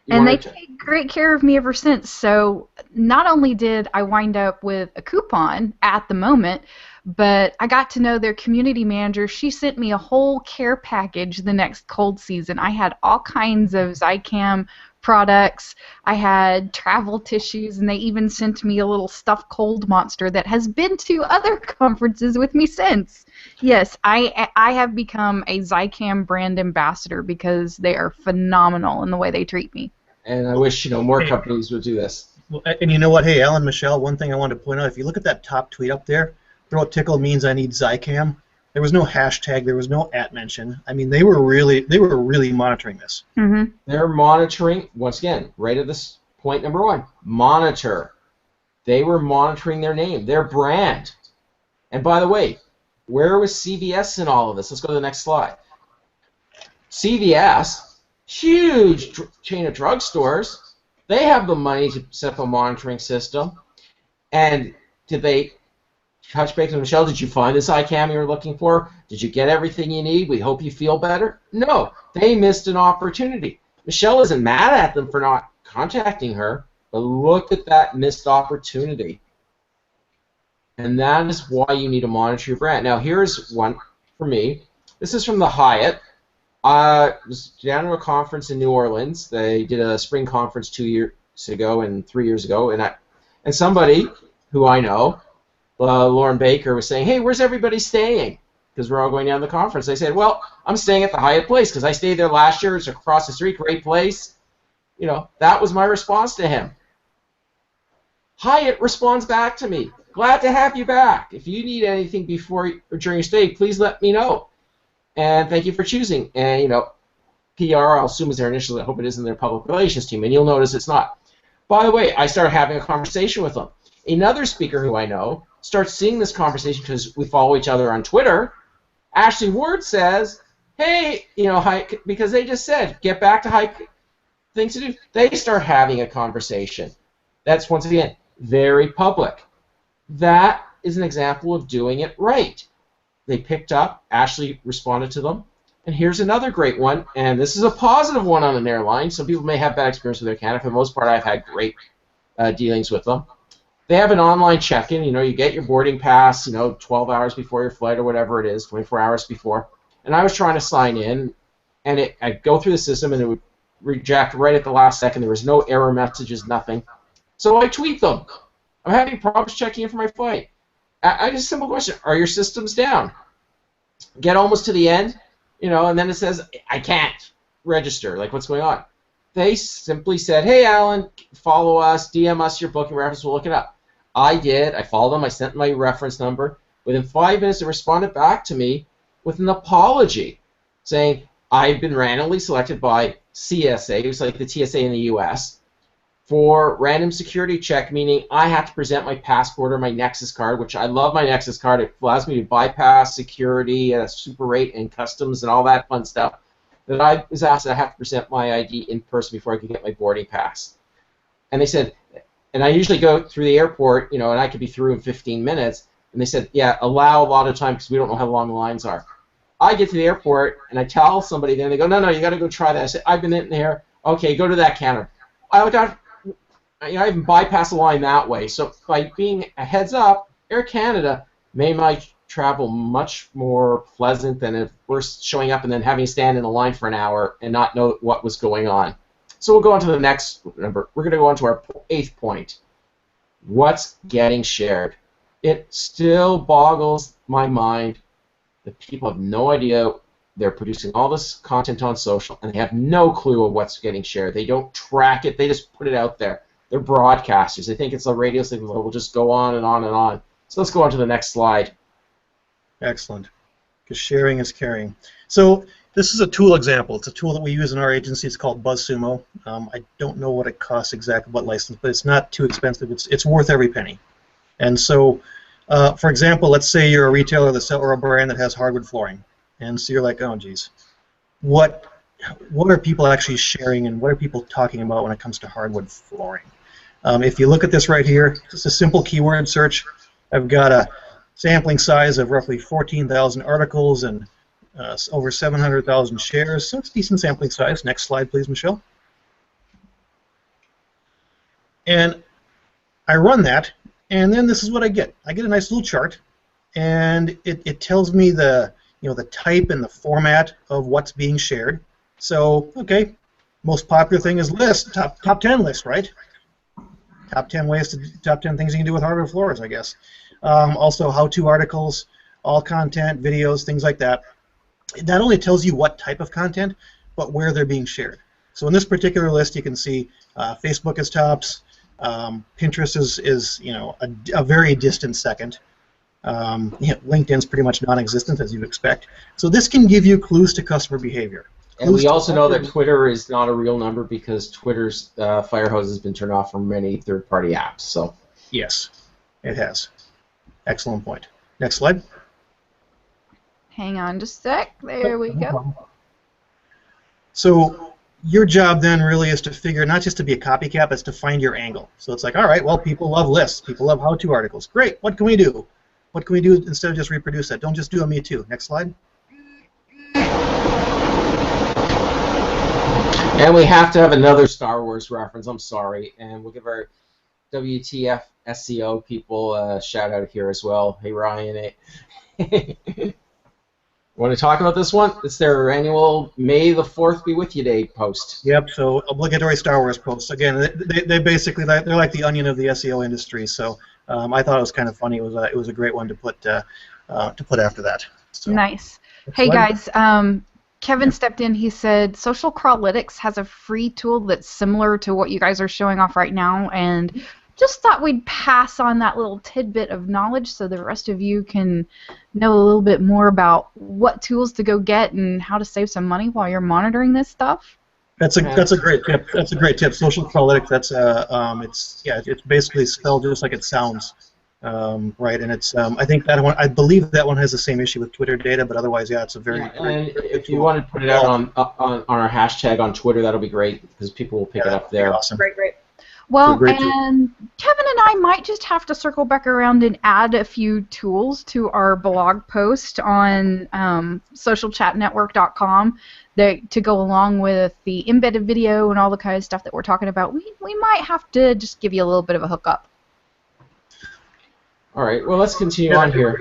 they take great care of me ever since. So not only did I wind up with a coupon at the moment, but I got to know their community manager. She sent me a whole care package the next cold season. I had all kinds of Zicam products. I had travel tissues, and they even sent me a little stuffed cold monster that has been to other conferences with me since. Yes, I have become a Zicam brand ambassador because they are phenomenal in the way they treat me. And I wish more companies would do this. Well, and you know what? Hey, Alan, Michelle, one thing I wanted to point out, if you look at that top tweet up there, throat tickle means I need Zicam. There was no hashtag. There was no @ mention. I mean, they were really monitoring this. Mm-hmm. They're monitoring, once again, right at this point number one, monitor. They were monitoring their name, their brand. And by the way, where was CVS in all of this? Let's go to the next slide. CVS, huge chain of drugstores, they have the money to set up a monitoring system. And did they touch base with Michelle? Did you find this Zicam you were looking for? Did you get everything you need? We hope you feel better. No, they missed an opportunity. Michelle isn't mad at them for not contacting her, but look at that missed opportunity. And that is why you need to monitor your brand. Now, here's one for me. This is from the Hyatt. I was down at a conference in New Orleans. They did a spring conference 2 years ago and 3 years ago, and somebody who I know, Lauren Baker, was saying, "Hey, where's everybody staying?" Because we're all going down to the conference. I said, "Well, I'm staying at the Hyatt Place because I stayed there last year. It's across the street, great place." You know, that was my response to him. Hyatt responds back to me, "Glad to have you back. If you need anything before or during your stay, please let me know. And thank you for choosing." And, you know, PR, I'll assume is their initials. I hope it isn't their public relations team. And you'll notice it's not. By the way, I started having a conversation with them. Another speaker who I know starts seeing this conversation because we follow each other on Twitter. Ashley Ward says, "Hey, you know, Hyatt," because they just said, "Get back to Hyatt, things to do." They start having a conversation. That's, once again, very public. That is an example of doing it right. They picked up, Ashley responded to them, and here's another great one, and this is a positive one on an airline. Some people may have bad experience with Air Canada. For the most part, I've had great dealings with them. They have an online check-in. You know, you get your boarding pass, you know, 12 hours before your flight or whatever it is, 24 hours before. And I was trying to sign in, and I'd go through the system, and it would reject right at the last second. There was no error messages, nothing. So I tweet them. "I'm having problems checking in for my flight." I just, simple question: are your systems down? Get almost to the end, you know, and then it says, "I can't register." Like, what's going on? They simply said, "Hey, Alan, follow us, DM us your booking reference, we'll look it up." I did. I followed them. I sent my reference number. Within 5 minutes, they responded back to me with an apology, saying, "I've been randomly selected by CSA," who's like the TSA in the U.S., "for random security check," meaning I have to present my passport or my Nexus card, which I love my Nexus card. It allows me to bypass security and Super 8 and customs and all that fun stuff. That I was asked that I have to present my ID in person before I could get my boarding pass. And they said, and I usually go through the airport, you know, and I could be through in 15 minutes. And they said, "Yeah, allow a lot of time because we don't know how long the lines are." I get to the airport and I tell somebody there, and they go, "No, you got to go try that." I said, "I've been in there." "Okay, go to that counter." I got, you know, I even bypass the line that way. So by being a heads up, Air Canada made my travel much more pleasant than if we're showing up and then having to stand in a line for an hour and not know what was going on. So we'll go on to the next number. We're going to go on to our 8th point. What's getting shared? It still boggles my mind that people have no idea they're producing all this content on social and they have no clue of what's getting shared. They don't track it. They just put it out there. They're broadcasters. They think it's a radio signal that will just go on and on and on. So let's go on to the next slide. Excellent. Because sharing is caring. So this is a tool example. It's a tool that we use in our agency. It's called BuzzSumo. I don't know what it costs exactly, what license, but it's not too expensive. It's worth every penny. And so, for example, let's say you're a retailer or a brand that has hardwood flooring. And so you're like, "Oh, geez, what are people actually sharing and what are people talking about when it comes to hardwood flooring?" If you look at this right here, it's a simple keyword search. I've got a sampling size of roughly 14,000 articles and over 700,000 shares, so it's a decent sampling size. Next slide, please, Michelle. And I run that, and then this is what I get. I get a nice little chart, and it tells me the type and the format of what's being shared. So, okay, most popular thing is list, top 10 list, right? Top 10 things you can do with hardwood floors, I guess. Also, how-to articles, all content, videos, things like that. It not only tells you what type of content, but where they're being shared. So in this particular list, you can see Facebook is tops, Pinterest is a very distant second. LinkedIn's pretty much non-existent, as you'd expect. So this can give you clues to customer behavior. And we also know that Twitter is not a real number because Twitter's fire hose has been turned off from many third-party apps. So yes, it has. Excellent point. Next slide. Hang on just a sec. There we go. So your job then really is to figure, not just to be a copycat, but it's to find your angle. So it's like, all right, well, people love lists. People love how-to articles. Great. What can we do? What can we do instead of just reproduce that? Don't just do a Me Too. Next slide. And we have to have another Star Wars reference. I'm sorry. And we'll give our WTF SEO people shout out here as well. Hey, Ryan. Want to talk about this one? It's their annual May the 4th be with you day post. Yep. So obligatory Star Wars posts. Again, they basically they're like the onion of the SEO industry. So I thought it was kind of funny. It was a great one to put after that. So, nice. Hey guys, Kevin stepped in. He said Social Crawlytics has a free tool that's similar to what you guys are showing off right now, and just thought we'd pass on that little tidbit of knowledge so the rest of you can know a little bit more about what tools to go get and how to save some money while you're monitoring this stuff. That's a great tip. That's a great tip. Social Crawlytics. It's basically spelled just like it sounds. Right, and it's I think that one. I believe that one has the same issue with Twitter data, but otherwise, yeah, it's a very. And if you want to put it out on our hashtag on Twitter, that'll be great because people will pick it up there. Awesome. Great. Well, and Kevin and I might just have to circle back around and add a few tools to our blog post on SocialChatNetwork.com to go along with the embedded video and all the kind of stuff that we're talking about. We might have to just give you a little bit of a hookup. All right, well, let's continue on here.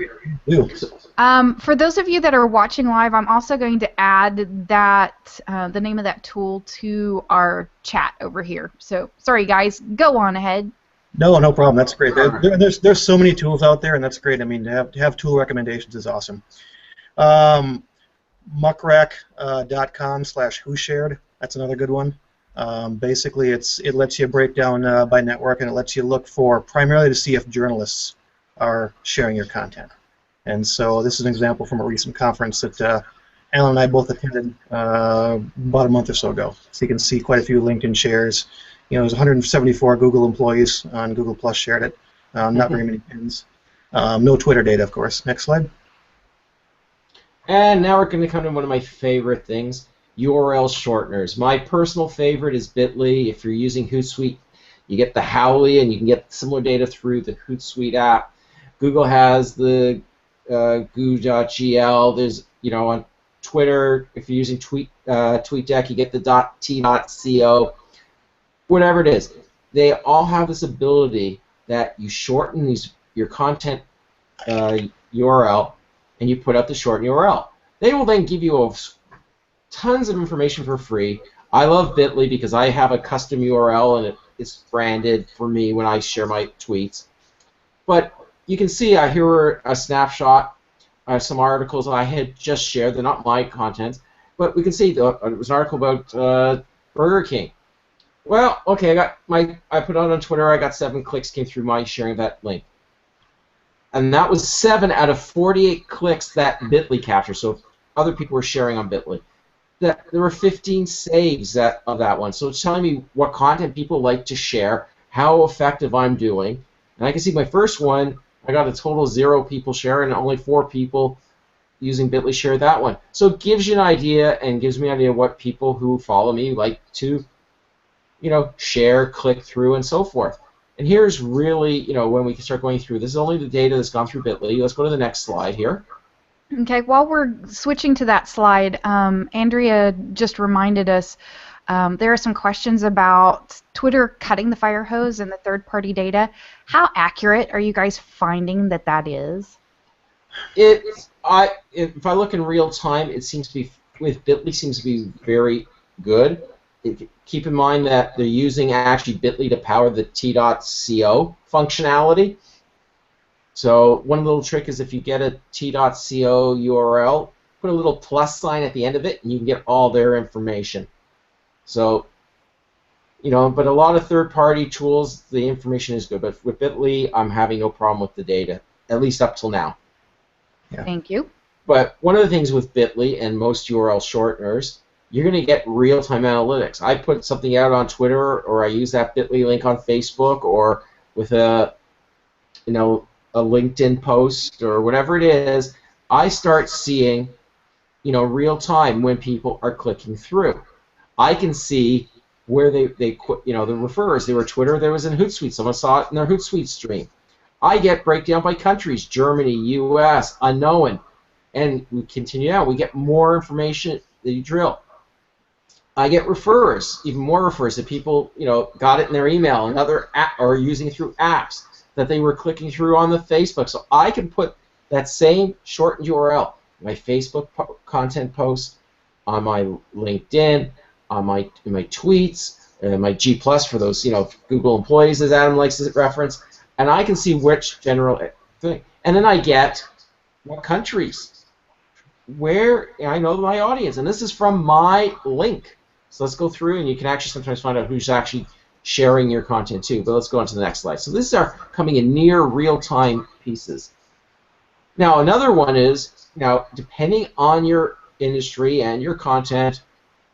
For those of you that are watching live, I'm also going to add that the name of that tool to our chat over here. So, sorry, guys, go on ahead. No problem. That's great. There's so many tools out there, and that's great. I mean, to have tool recommendations is awesome. Muckrack.com/whoshared. That's another good one. Basically, it lets you break down by network, and it lets you look for primarily to see if journalists are sharing your content. And so this is an example from a recent conference that Alan and I both attended about a month or so ago. So you can see quite a few LinkedIn shares. You know, there's 174 Google employees on Google Plus shared it. Not very many pins. No Twitter data, of course. Next slide. And now we're going to come to one of my favorite things, URL shorteners. My personal favorite is Bitly. If you're using Hootsuite, you get the Howley, and you can get similar data through the Hootsuite app. Google has the goo.gl. There's, on Twitter, if you're using TweetDeck, you get the .t.co. Whatever it is, they all have this ability that you shorten your content URL, and you put out the shortened URL. They will then give you tons of information for free. I love Bitly because I have a custom URL, and it's branded for me when I share my tweets. But you can see here a snapshot of some articles I had just shared. They're not my content, but we can see it was an article about Burger King. Well, okay, I put it on Twitter. I got 7 clicks came through my sharing that link, and that was 7 out of 48 clicks that Bitly captured. So if other people were sharing on Bitly, there were 15 saves of that one. So it's telling me what content people like to share, how effective I'm doing, and I can see my first one. I got a total of 0 people sharing, and only 4 people using Bitly shared that one. So it gives you an idea, and gives me an idea of what people who follow me like to, share, click through, and so forth. And here's really, when we can start going through. This is only the data that's gone through Bitly. Let's go to the next slide here. Okay, while we're switching to that slide, Andrea just reminded us there are some questions about Twitter cutting the fire hose and the third-party data. How accurate are you guys finding that is? If I look in real time, it seems to be with Bitly seems to be very good. Keep in mind that they're using actually Bitly to power the t.co functionality. So one little trick is if you get a t.co URL, put a little plus sign at the end of it, and you can get all their information. So, but a lot of third-party tools, the information is good. But with Bitly, I'm having no problem with the data, at least up till now. Yeah. Thank you. But one of the things with Bitly and most URL shorteners, you're going to get real-time analytics. I put something out on Twitter, or I use that Bitly link on Facebook, or with a LinkedIn post, or whatever it is, I start seeing, real-time when people are clicking through. I can see where they the referrers. They were Twitter. There was in Hootsuite. Someone saw it in their Hootsuite stream. I get breakdown by countries: Germany, U.S., unknown, and we continue out. We get more information that you drill. I get referrers, even more referrers that people got it in their email and other or using it through apps. that they were clicking through on the Facebook. So I can put that same shortened URL, my Facebook content post, on my LinkedIn, on my tweets, my G Plus for those Google employees, as Adam likes to reference, and I can see which general thing, and then I get what countries, where I know my audience, and this is from my link. So let's go through, and you can actually sometimes find out who's actually sharing your content too. But let's go on to the next slide. So these are coming in near real-time pieces. Now another one is, depending on your industry and your content,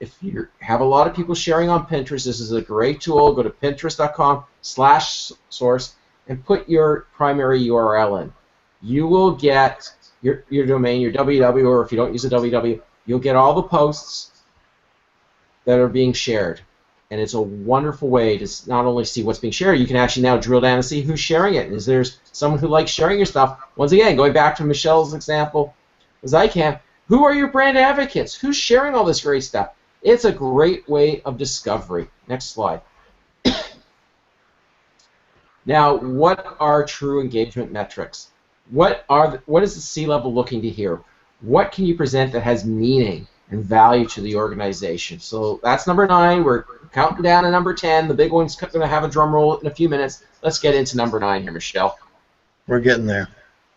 if you have a lot of people sharing on Pinterest, this is a great tool. Go to pinterest.com/source and put your primary URL in. You will get your domain, your www, or if you don't use a www, you'll get all the posts that are being shared. And it's a wonderful way to not only see what's being shared, you can actually now drill down and see who's sharing it. Is there someone who likes sharing your stuff? Once again, going back to Michelle's example, as I can, who are your brand advocates? Who's sharing all this great stuff? It's a great way of discovery. Next slide. Now, what are true engagement metrics? What is the C-level looking to hear? What can you present that has meaning and value to the organization? So that's number 9. We're counting down to number 10. The big one's going to have a drum roll in a few minutes. Let's get into number 9 here, Michelle. We're getting there.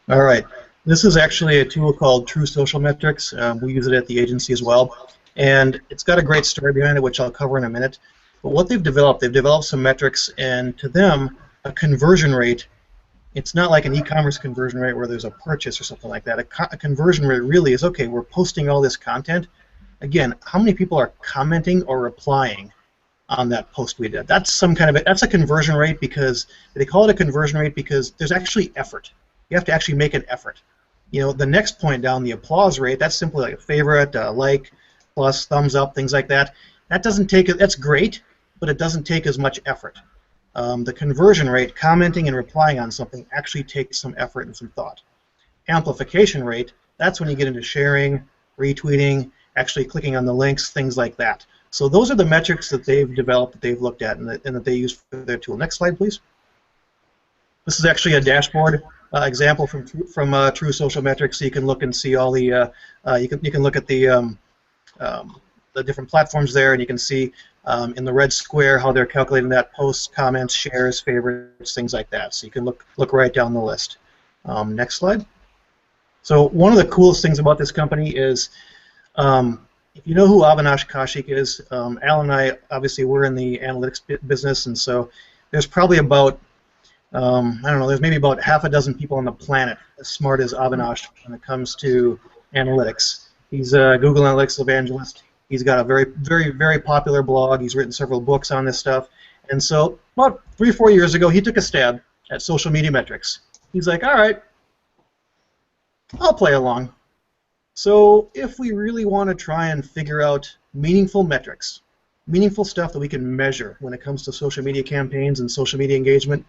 All right. This is actually a tool called True Social Metrics. We use it at the agency as well. And it's got a great story behind it, which I'll cover in a minute. But what they've developed some metrics, and to them, a conversion rate, it's not like an e-commerce conversion rate where there's a purchase or something like that. A conversion rate really is, okay, we're posting all this content. Again, how many people are commenting or replying on that post we did? That's that's a conversion rate, because they call it a conversion rate because there's actually effort. You have to actually make an effort. The next point down, the applause rate, that's simply like a favorite, like, plus, thumbs up, things like that. That's great, but it doesn't take as much effort. The conversion rate, commenting and replying on something, actually takes some effort and some thought. Amplification rate, that's when you get into sharing, retweeting, actually clicking on the links, things like that. So those are the metrics that they've developed, that they've looked at, and that they use for their tool. Next slide, please. This is actually a dashboard example from True Social Metrics, so you can look and see all the you can look at the different platforms there, and you can see in the red square how they're calculating that: posts, comments, shares, favorites, things like that. So you can look right down the list. Next slide. So one of the coolest things about this company is, if you know who Avinash Kaushik is, Alan and I, obviously, we're in the analytics business, and so there's probably about, I don't know, there's maybe about half a dozen people on the planet as smart as Avinash when it comes to analytics. He's a Google Analytics evangelist. He's got a very, very, very popular blog. He's written several books on this stuff. And so about 3 or 4 years ago, he took a stab at social media metrics. He's like, all right, I'll play along. So if we really want to try and figure out meaningful metrics, meaningful stuff that we can measure when it comes to social media campaigns and social media engagement,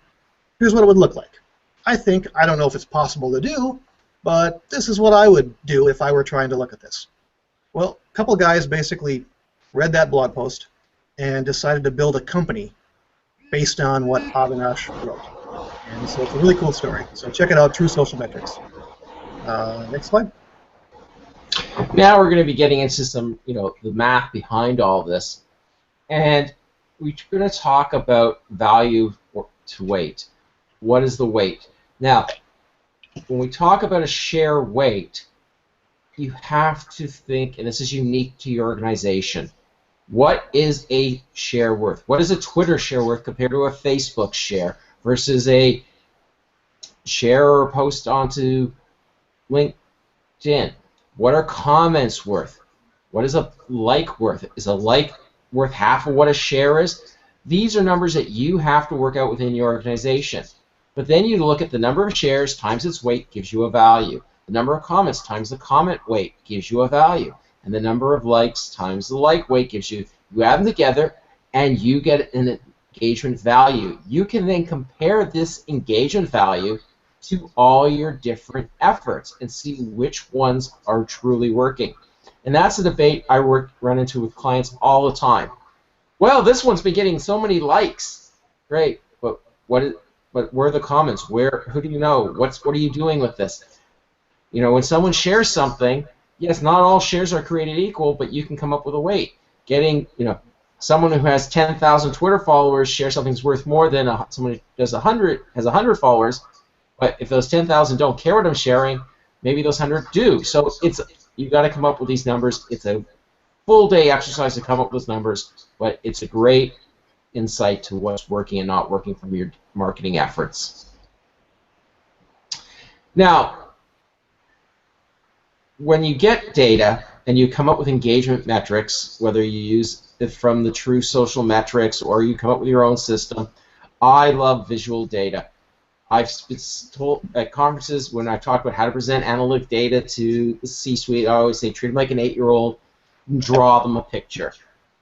here's what it would look like. I don't know if it's possible to do, but this is what I would do if I were trying to look at this. Well, a couple guys basically read that blog post and decided to build a company based on what Avinash wrote. And so it's a really cool story. So check it out, True Social Metrics. Next slide. Now we're going to be getting into some, the math behind all this, and we're going to talk about value to weight. What is the weight? Now, when we talk about a share weight, you have to think, and this is unique to your organization, what is a share worth? What is a Twitter share worth compared to a Facebook share versus a share or post onto LinkedIn? What are comments worth? What is a like worth? Is a like worth half of what a share is? These are numbers that you have to work out within your organization. But then you look at the number of shares times its weight gives you a value. The number of comments times the comment weight gives you a value. And the number of likes times the like weight gives you add them together and you get an engagement value. You can then compare this engagement value to all your different efforts and see which ones are truly working. And that's a debate I run into with clients all the time. Well, this one's been getting so many likes. Great, but but where are the comments? Who do you know? What are you doing with this? When someone shares something, yes, not all shares are created equal, but you can come up with a weight. Getting, someone who has 10,000 Twitter followers share something's worth more than someone who has 100 followers. But if those 10,000 don't care what I'm sharing, maybe those 100 do. So you got to come up with these numbers. It's a full day exercise to come up with those numbers, but it's a great insight to what's working and not working from your marketing efforts. Now, when you get data and you come up with engagement metrics, whether you use it from the true social metrics or you come up with your own system, I love visual data. I've been told at conferences when I talk about how to present analytic data to the C-suite, I always say treat them like an 8-year-old and draw them a picture.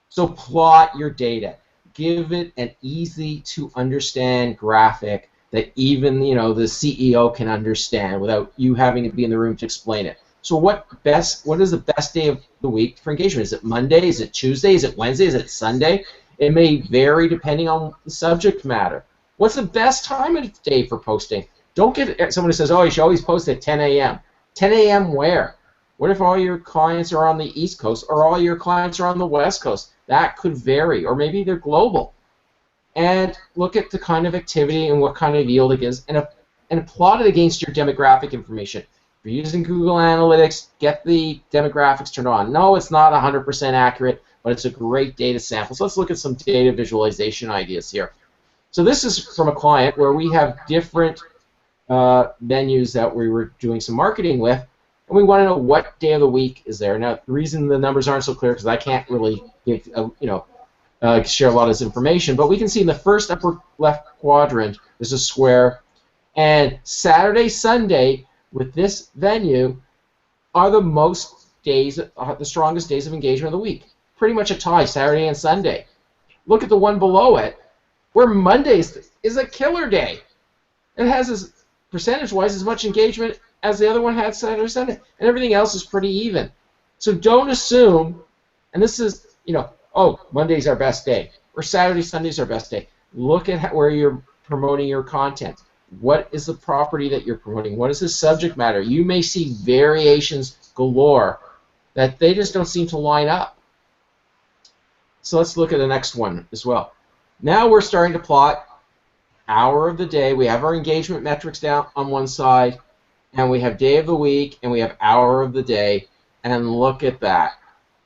So plot your data. Give it an easy-to-understand graphic that even the CEO can understand without you having to be in the room to explain it. So what is the best day of the week for engagement? Is it Monday? Is it Tuesday? Is it Wednesday? Is it Sunday? It may vary depending on the subject matter. What's the best time of the day for posting? Don't get someone who says, oh, you should always post at 10 a.m. 10 a.m. where? What if all your clients are on the East Coast or all your clients are on the West Coast? That could vary, or maybe they're global. And look at the kind of activity and what kind of yield it is, and plot it against your demographic information. If you're using Google Analytics, get the demographics turned on. No, it's not 100% accurate, but it's a great data sample. So let's look at some data visualization ideas here. So this is from a client where we have different venues that we were doing some marketing with, and we want to know what day of the week is there. Now, the reason the numbers aren't so clear is because I can't really give, share a lot of this information, but we can see in the first upper left quadrant there's a square, and Saturday, Sunday with this venue are the the strongest days of engagement of the week. Pretty much a tie, Saturday and Sunday. Look at the one below it, where Mondays is a killer day. It has, percentage-wise, as much engagement as the other one had Saturday or Sunday, and everything else is pretty even. So don't assume, and this is, oh, Monday's our best day, or Saturday, Sunday's our best day. Look at where you're promoting your content. What is the property that you're promoting? What is the subject matter? You may see variations galore that they just don't seem to line up. So let's look at the next one as well. Now we're starting to plot hour of the day. We have our engagement metrics down on one side, and we have day of the week, and we have hour of the day, and look at that.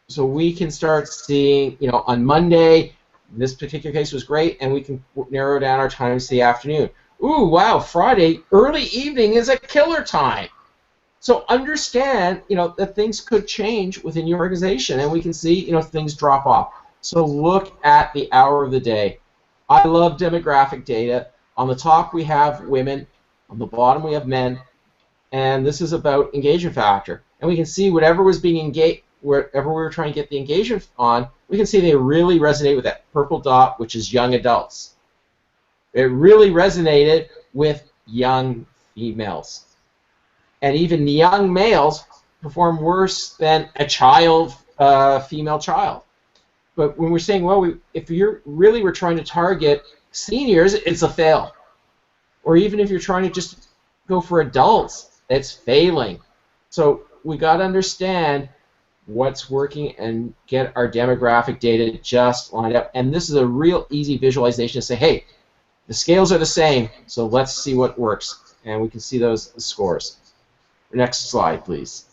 So we can start seeing, on Monday, this particular case was great, and we can narrow down our times to the afternoon. Ooh, wow, Friday, early evening is a killer time. So understand, that things could change within your organization, and we can see, things drop off. So look at the hour of the day. I love demographic data. On the top we have women, on the bottom we have men, and this is about engagement factor. And we can see whatever was being engaged, wherever we were trying to get the engagement on, we can see they really resonate with that purple dot, which is young adults. It really resonated with young females. And even young males perform worse than a female child. But when we're saying, well, if you're really we're trying to target seniors, it's a fail. Or even if you're trying to just go for adults, it's failing. So we got to understand what's working and get our demographic data just lined up. And this is a real easy visualization to say, hey, the scales are the same, so let's see what works. And we can see those scores. Next slide, please.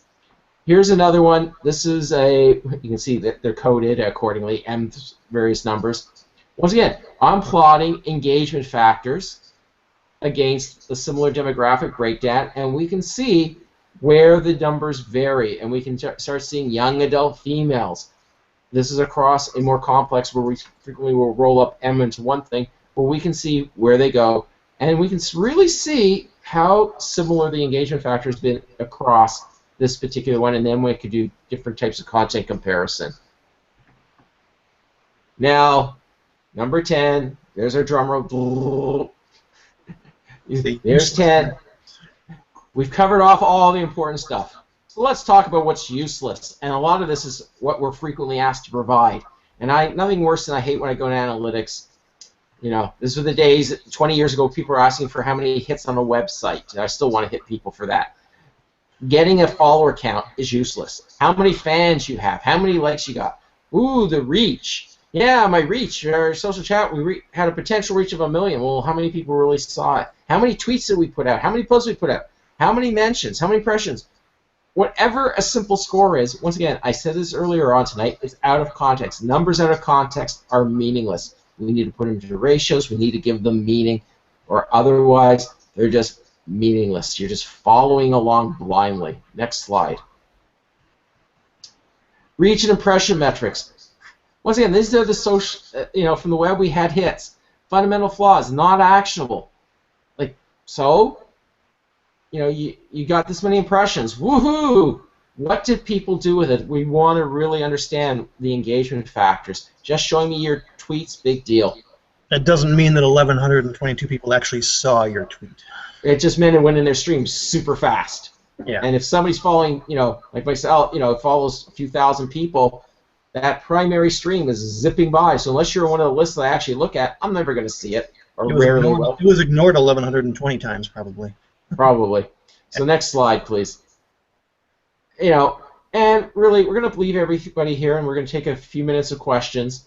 Here's another one. This is you can see that they're coded accordingly, and various numbers. Once again, I'm plotting engagement factors against a similar demographic breakdown, and we can see where the numbers vary, and we can start seeing young adult females. This is across a more complex where we frequently will roll up M into one thing, but we can see where they go, and we can really see how similar the engagement factor has been across this particular one, and then we could do different types of content comparison. Now, number 10, there's our drum roll. There's 10. We've covered off all the important stuff. So let's talk about what's useless, and a lot of this is what we're frequently asked to provide. And nothing worse than I hate when I go to analytics. These are the days 20 years ago people were asking for how many hits on a website. I still want to hit people for that. Getting a follower count is useless. How many fans you have, how many likes you got. Ooh, the reach. Yeah, my reach. Our social chat, we had a potential reach of 1 million. Well, how many people really saw it? How many tweets did we put out? How many posts did we put out? How many mentions? How many impressions? Whatever a simple score is, once again, I said this earlier on tonight, it's out of context. Numbers out of context are meaningless. We need to put them into ratios. We need to give them meaning, or otherwise they're just meaningless. You're just following along blindly. Next slide. Reach and impression metrics. Once again, these are the social, from the web we had hits. Fundamental flaws, not actionable. You got this many impressions. Woohoo! What did people do with it? We want to really understand the engagement factors. Just showing me your tweets, big deal. That doesn't mean that 1,122 people actually saw your tweet. It just meant it went in their stream super fast. Yeah. And if somebody's following, like myself, follows a few thousand people, that primary stream is zipping by. So unless you're one of the lists that I actually look at, I'm never going to see it, or rarely will. It was ignored 1,120 times, probably. Probably. So next slide, please. And really, we're going to leave everybody here, and we're going to take a few minutes of questions.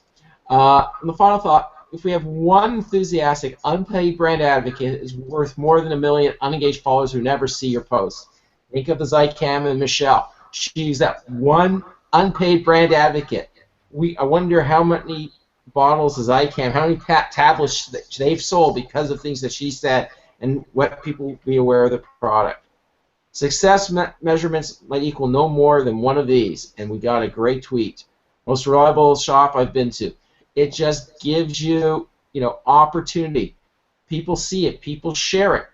And the final thought, if we have one enthusiastic, unpaid brand advocate, is worth more than 1 million unengaged followers who never see your posts. Think of the Zycam and Michelle. She's that one unpaid brand advocate. I wonder how many bottles of Zycam, how many tablets they've sold because of things that she said, and what people be aware of the product. Success measurements might equal no more than one of these, and we got a great tweet. Most reliable shop I've been to. It just gives you, opportunity. People see it, people share it,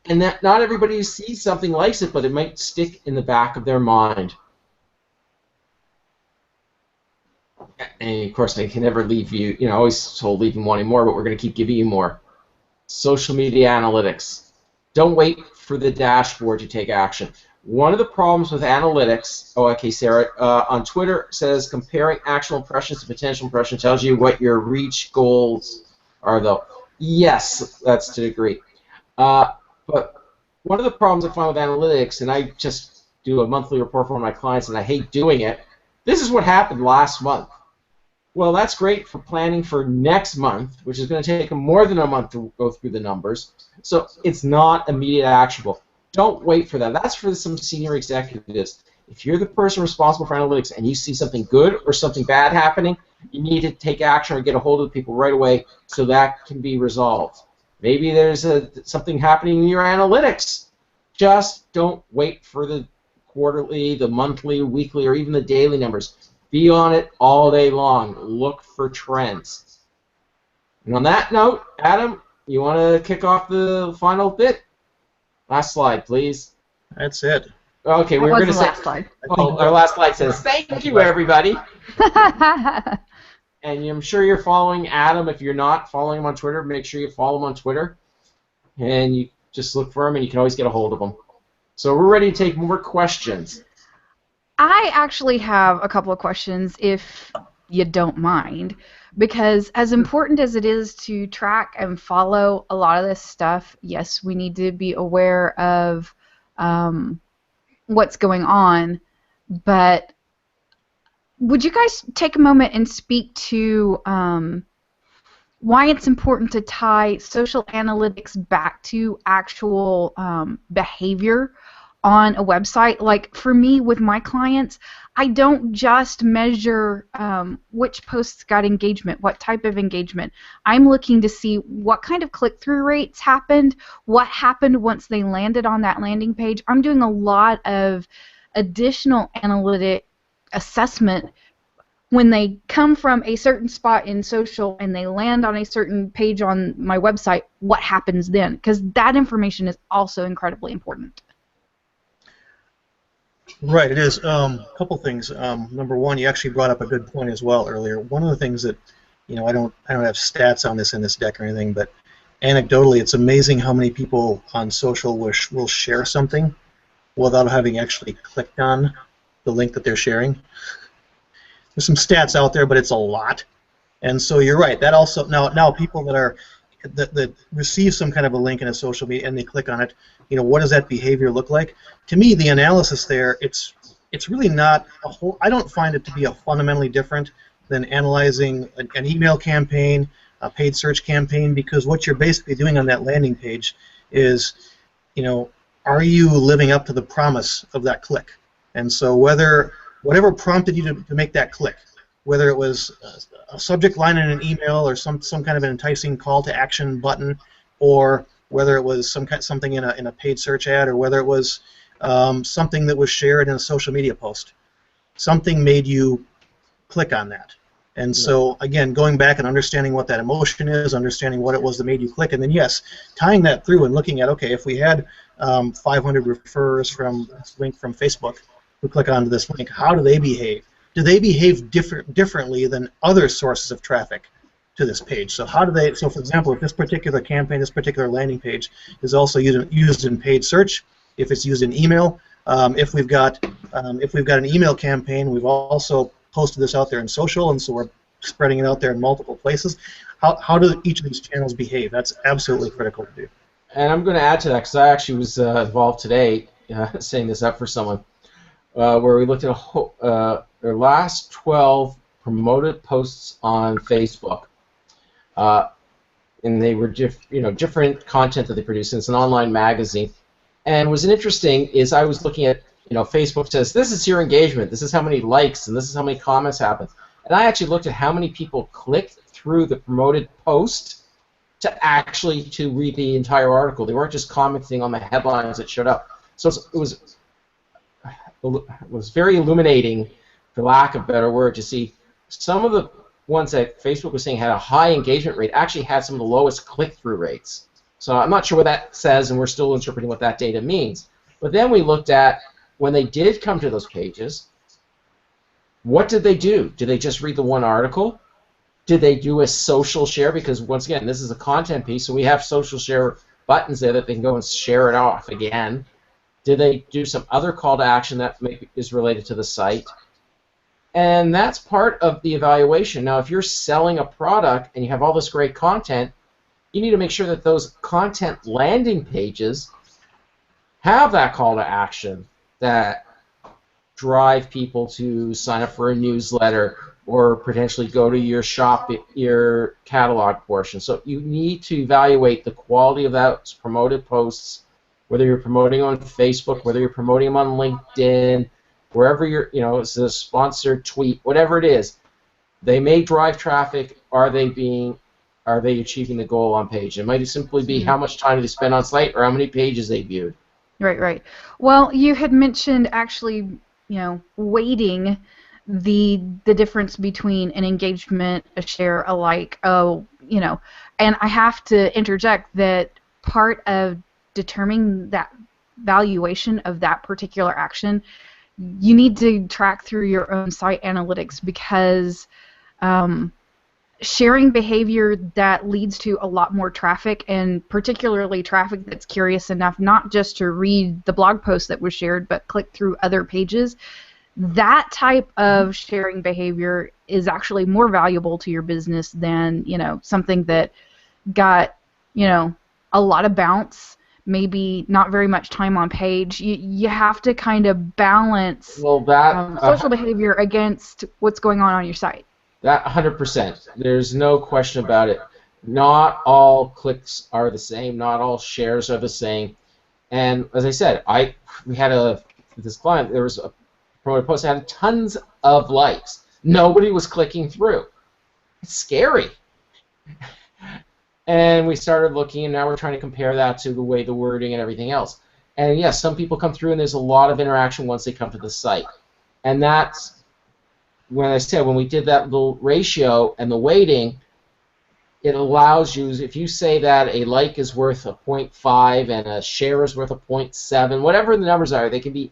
and that not everybody who sees something likes it, but it might stick in the back of their mind. And of course, I can never leave you, always told leave you wanting more, but we're going to keep giving you more. Social media analytics. Don't wait for the dashboard to take action. One of the problems with analytics, Sarah, on Twitter says comparing actual impressions to potential impressions tells you what your reach goals are, though. Yes, that's to a degree. But one of the problems I find with analytics, and I just do a monthly report for one of my clients, and I hate doing it, this is what happened last month. Well, that's great for planning for next month, which is going to take more than a month to go through the numbers. So it's not immediate actionable. Don't wait for that. That's for some senior executives. If you're the person responsible for analytics and you see something good or something bad happening, you need to take action or get a hold of the people right away so that can be resolved. Maybe there's something happening in your analytics. Just don't wait for the quarterly, the monthly, weekly, or even the daily numbers. Be on it all day long. Look for trends. And on that note, Adam, you want to kick off the final bit? Last slide, please. That's it. Okay, we were going to say. Last slide. Oh, our last slide says, "Thank you, everybody." And I'm sure you're following Adam. If you're not following him on Twitter, make sure you follow him on Twitter. And you just look for him, and you can always get a hold of him. So we're ready to take more questions. I actually have a couple of questions, if you don't mind, because as important as it is to track and follow a lot of this stuff, yes, we need to be aware of what's going on, but would you guys take a moment and speak to why it's important to tie social analytics back to actual behavior on a website? Like for me with my clients, I don't just measure which posts got engagement, what type of engagement. I'm looking to see what kind of click-through rates happened, what happened once they landed on that landing page. I'm doing a lot of additional analytic assessment when they come from a certain spot in social and they land on a certain page on my website. What happens then? Because that information is also incredibly important. Right, it is. A couple things. Number one, you actually brought up a good point as well earlier. One of the things that, I don't have stats on this in this deck or anything, but anecdotally, it's amazing how many people on social will share something without having actually clicked on the link that they're sharing. There's some stats out there, but it's a lot. And so you're right. That also now people that receive some kind of a link in a social media and they click on it, what does that behavior look like? To me, the analysis there, it's really not a whole. I don't find it to be a fundamentally different than analyzing an email campaign, a paid search campaign, because what you're basically doing on that landing page is, are you living up to the promise of that click? And so whatever prompted you to make that click, whether it was a subject line in an email or some kind of an enticing call to action button, or whether it was something in a paid search ad, or whether it was something that was shared in a social media post, something made you click on that. And so, again, going back and understanding what that emotion is, understanding what it was that made you click, and then, yes, tying that through and looking at, okay, if we had 500 referrers from this link from Facebook who click onto this link, how do they behave? Do they behave differently than other sources of traffic to this page? So how do they? So, for example, if this particular campaign, this particular landing page is also used in paid search, if it's used in email, if we've got an email campaign, we've also posted this out there in social, and so we're spreading it out there in multiple places. How do each of these channels behave? That's absolutely critical to do. And I'm going to add to that because I actually was involved today setting this up for someone, where we looked at their last 12 promoted posts on Facebook, and they were different content that they produced. And it's an online magazine. And what's interesting is I was looking at, Facebook says, this is your engagement, this is how many likes, and this is how many comments happen. And I actually looked at how many people clicked through the promoted post to read the entire article. They weren't just commenting on the headlines that showed up. So it was very illuminating, for lack of a better word, to see some of the ones that Facebook was saying had a high engagement rate actually had some of the lowest click-through rates. So I'm not sure what that says, and we're still interpreting what that data means. But then we looked at, when they did come to those pages, what did they do? Did they just read the one article? Did they do a social share? Because, once again, this is a content piece, so we have social share buttons there that they can go and share it off again. Did they do some other call to action that maybe is related to the site? And that's part of the evaluation. Now, if you're selling a product and you have all this great content, you need to make sure that those content landing pages have that call to action that drive people to sign up for a newsletter or potentially go to your shop, your catalog portion. So you need to evaluate the quality of those promoted posts, whether you're promoting on Facebook, whether you're promoting them on LinkedIn, wherever you're, it's a sponsored tweet, whatever it is. They may drive traffic. Are they achieving the goal on page? It might simply be how much time do they spend on site or how many pages they viewed. Right. Well, you had mentioned actually, weighting the difference between an engagement, a share, a like, and I have to interject that part of determining that valuation of that particular action, you need to track through your own site analytics, because sharing behavior that leads to a lot more traffic, and particularly traffic that's curious enough not just to read the blog post that was shared but click through other pages, that type of sharing behavior is actually more valuable to your business than something that got a lot of bounce, maybe not very much time on page. You have to kind of balance social behavior against what's going on your site. That 100%. There's no question about it. Not all clicks are the same. Not all shares are the same. And as I said, we had this client. There was a promoted post that had tons of likes. Nobody was clicking through. It's scary. And we started looking, and now we're trying to compare that to the way the wording and everything else. And yes, some people come through, and there's a lot of interaction once they come to the site. And that's when I said, when we did that little ratio and the weighting, it allows you, if you say that a like is worth a 0.5 and a share is worth a 0.7, whatever the numbers are, they can be,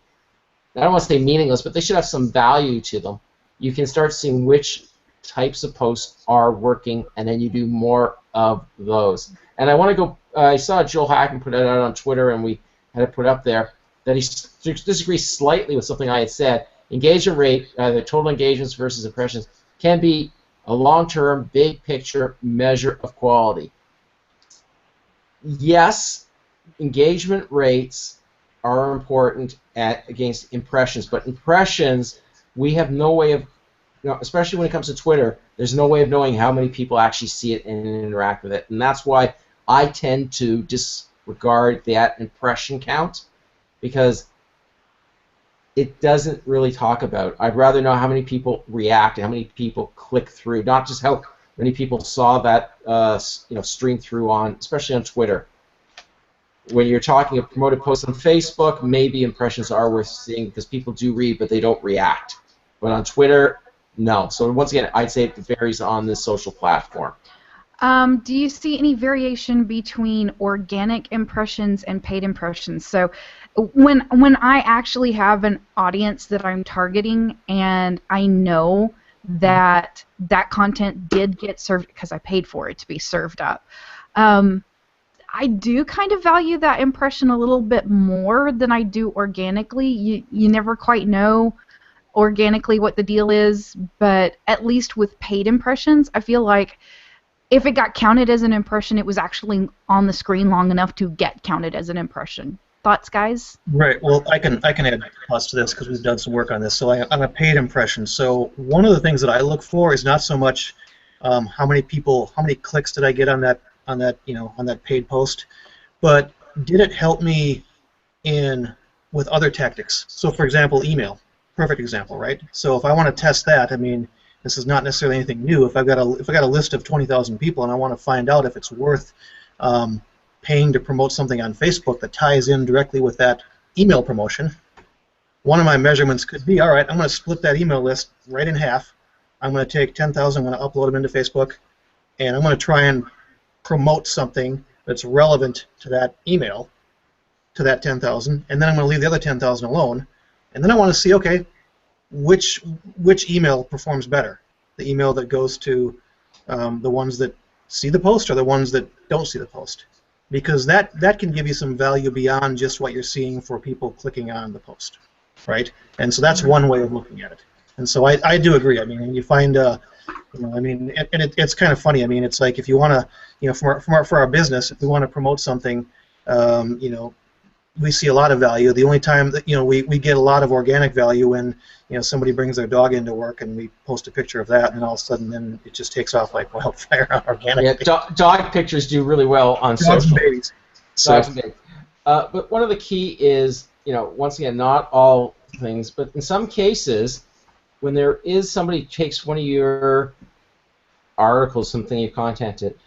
I don't want to say meaningless, but they should have some value to them. You can start seeing which types of posts are working, and then you do more of those. And I want to go, I saw Joel Hacken put it out on Twitter, and we had it put up there, that he disagrees slightly with something I had said. Engagement rate, the total engagements versus impressions, can be a long-term, big picture measure of quality. Yes, engagement rates are important against impressions, but impressions, we have no way of, especially when it comes to Twitter, there's no way of knowing how many people actually see it and interact with it, and that's why I tend to disregard that impression count, because it doesn't really talk about. I'd rather know how many people react, how many people click through, not just how many people saw that stream through on, especially on Twitter. When you're talking a promoted post on Facebook, maybe impressions are worth seeing because people do read, but they don't react. But on Twitter, no. So once again, I'd say it varies on this social platform. Do you see any variation between organic impressions and paid impressions? So when I actually have an audience that I'm targeting and I know that that content did get served because I paid for it to be served up, I do kind of value that impression a little bit more than I do organically. You never quite know organically what the deal is, but at least with paid impressions, I feel like if it got counted as an impression, it was actually on the screen long enough to get counted as an impression. Thoughts, guys? Right. Well, I can add thoughts to this because we've done some work on this. So on a paid impression, so one of the things that I look for is not so much how many clicks did I get on that paid post, but did it help me with other tactics? So, for example, email, perfect example, right? So if I want to test that, I mean, this is not necessarily anything new. If I've got a list of 20,000 people and I want to find out if it's worth paying to promote something on Facebook that ties in directly with that email promotion, one of my measurements could be, all right, I'm going to split that email list right in half. I'm going to take 10,000, I'm going to upload them into Facebook, and I'm going to try and promote something that's relevant to that email, to that 10,000, and then I'm going to leave the other 10,000 alone, and then I want to see, okay, which email performs better, the email that goes to the ones that see the post or the ones that don't see the post, because that can give you some value beyond just what you're seeing for people clicking on the post, right? And so that's one way of looking at it. And so I do agree. I mean, when you find it's kind of funny. I mean, it's like if you want to, for our business, if we want to promote something, we see a lot of value. The only time that we get a lot of organic value when somebody brings their dog into work and we post a picture of that, and all of a sudden then it just takes off like wildfire on organic. Yeah, dog pictures do really well on social. Dogs and babies. Dogs and babies. But one of the key is, once again, not all things, but in some cases, when there is somebody who takes one of your articles, something you contented,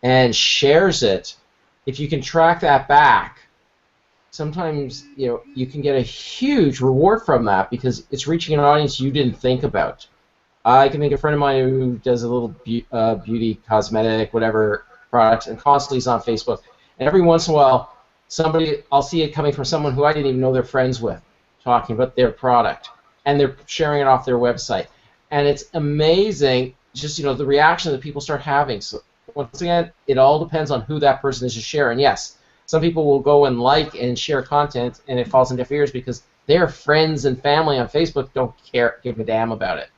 and shares it, if you can track that back, sometimes you can get a huge reward from that because it's reaching an audience you didn't think about. I can think of a friend of mine who does a little beauty, cosmetic, whatever products, and constantly is on Facebook. And every once in a while, I'll see it coming from someone who I didn't even know they're friends with, talking about their product, and they're sharing it off their website. And it's amazing, just the reaction that people start having. So once again, it all depends on who that person is to share. And yes, some people will go and like and share content, and it falls into deaf ears because their friends and family on Facebook don't give a damn about it.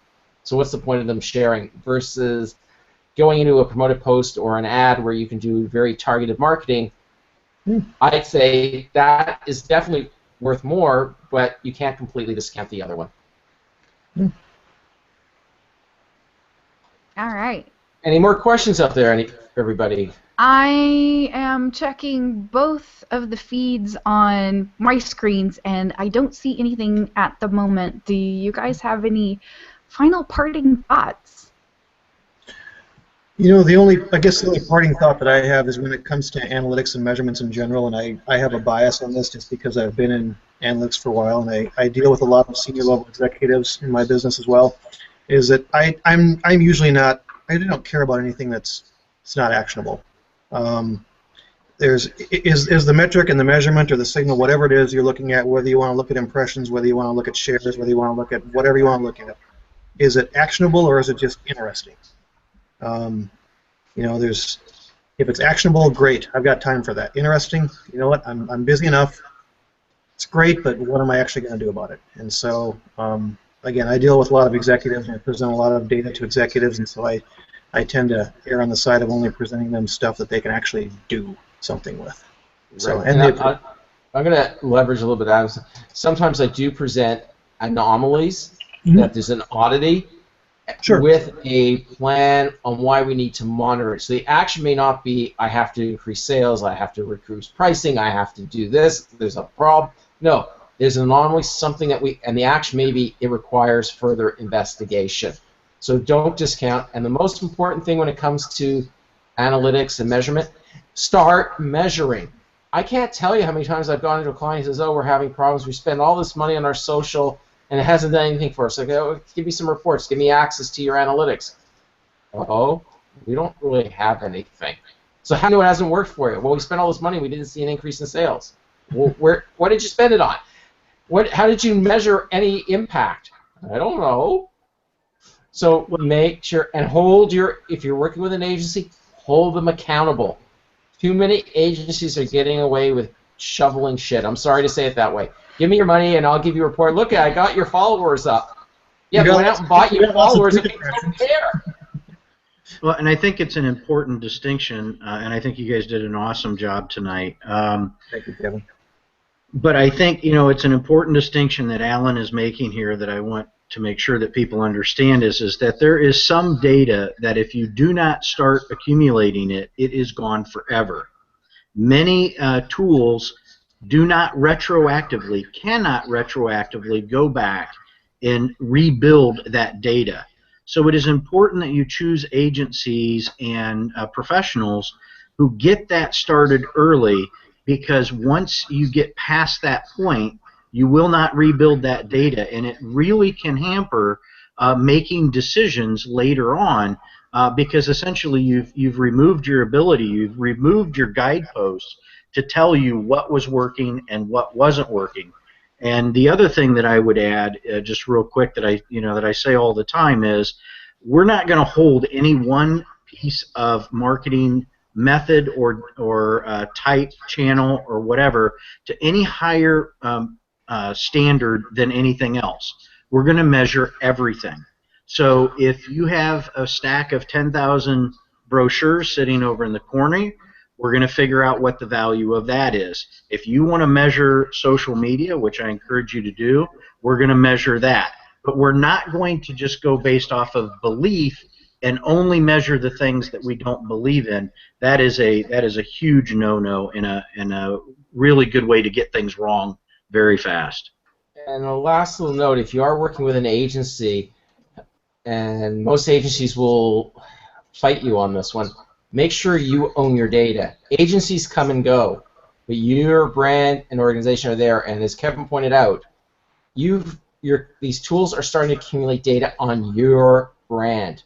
So what's the point of them sharing versus going into a promoted post or an ad where you can do very targeted marketing? I'd say that is definitely worth more, but you can't completely discount the other one. All right. Any more questions out there, everybody? I am checking both of the feeds on my screens, and I don't see anything at the moment. Do you guys have any final parting thoughts? The only parting thought that I have is when it comes to analytics and measurements in general, and I have a bias on this just because I've been in analytics for a while, and I deal with a lot of senior level executives in my business as well, is that I'm usually not, I don't care about anything that's not actionable. Is the metric and the measurement or the signal, whatever it is you're looking at, whether you want to look at impressions, whether you want to look at shares, whether you want to look at whatever you want to look at, is it actionable or is it just interesting? If it's actionable, great. I've got time for that. Interesting, you know what? I'm busy enough. It's great, but what am I actually going to do about it? And so again, I deal with a lot of executives and I present a lot of data to executives, and so I tend to err on the side of only presenting them stuff that they can actually do something with. So, Right. and I'm going to leverage a little bit out of sometimes I do present anomalies, that there's an oddity sure. with a plan on why we need to monitor it. So the action may not be, I have to increase sales, I have to reduce pricing, I have to do this, there's a problem. No, there's an anomaly, something that and the action may be, it requires further investigation. So don't discount. And the most important thing when it comes to analytics and measurement, start measuring. I can't tell you how many times I've gone into a client who says, oh, we're having problems, we spend all this money on our social, and it hasn't done anything for us. Like, oh, give me some reports, give me access to your analytics. Oh, we don't really have anything. So how do you know it hasn't worked for you? Well, we spent all this money, we didn't see an increase in sales. Well, what did you spend it on? How did you measure any impact? I don't know. So make sure, and if you're working with an agency, hold them accountable. Too many agencies are getting away with shoveling shit. I'm sorry to say it that way. Give me your money and I'll give you a report. Look, I got your followers up. Yeah, but went out and bought your followers and people don't care. Well, and I think it's an important distinction, and I think you guys did an awesome job tonight. Thank you, Kevin. But I think, it's an important distinction that Alan is making here that I want to make sure that people understand is that there is some data that if you do not start accumulating it, it is gone forever. Many tools cannot retroactively go back and rebuild that data. So it is important that you choose agencies and professionals who get that started early, because once you get past that point, you will not rebuild that data, and it really can hamper making decisions later on, because essentially you've removed your ability, you've removed your guideposts to tell you what was working and what wasn't working. And the other thing that I would add, just real quick, that I say all the time is, we're not going to hold any one piece of marketing method or type, channel, or whatever to any higher standard than anything else. We're going to measure everything. So if you have a stack of 10,000 brochures sitting over in the corner, we're going to figure out what the value of that is. If you want to measure social media, which I encourage you to do, we're going to measure that. But we're not going to just go based off of belief and only measure the things that we don't believe in. That is a huge no-no and a really good way to get things wrong very fast. And a last little note, if you are working with an agency, and most agencies will fight you on this one, make sure you own your data. Agencies come and go, but your brand and organization are there, and as Kevin pointed out, these tools are starting to accumulate data on your brand.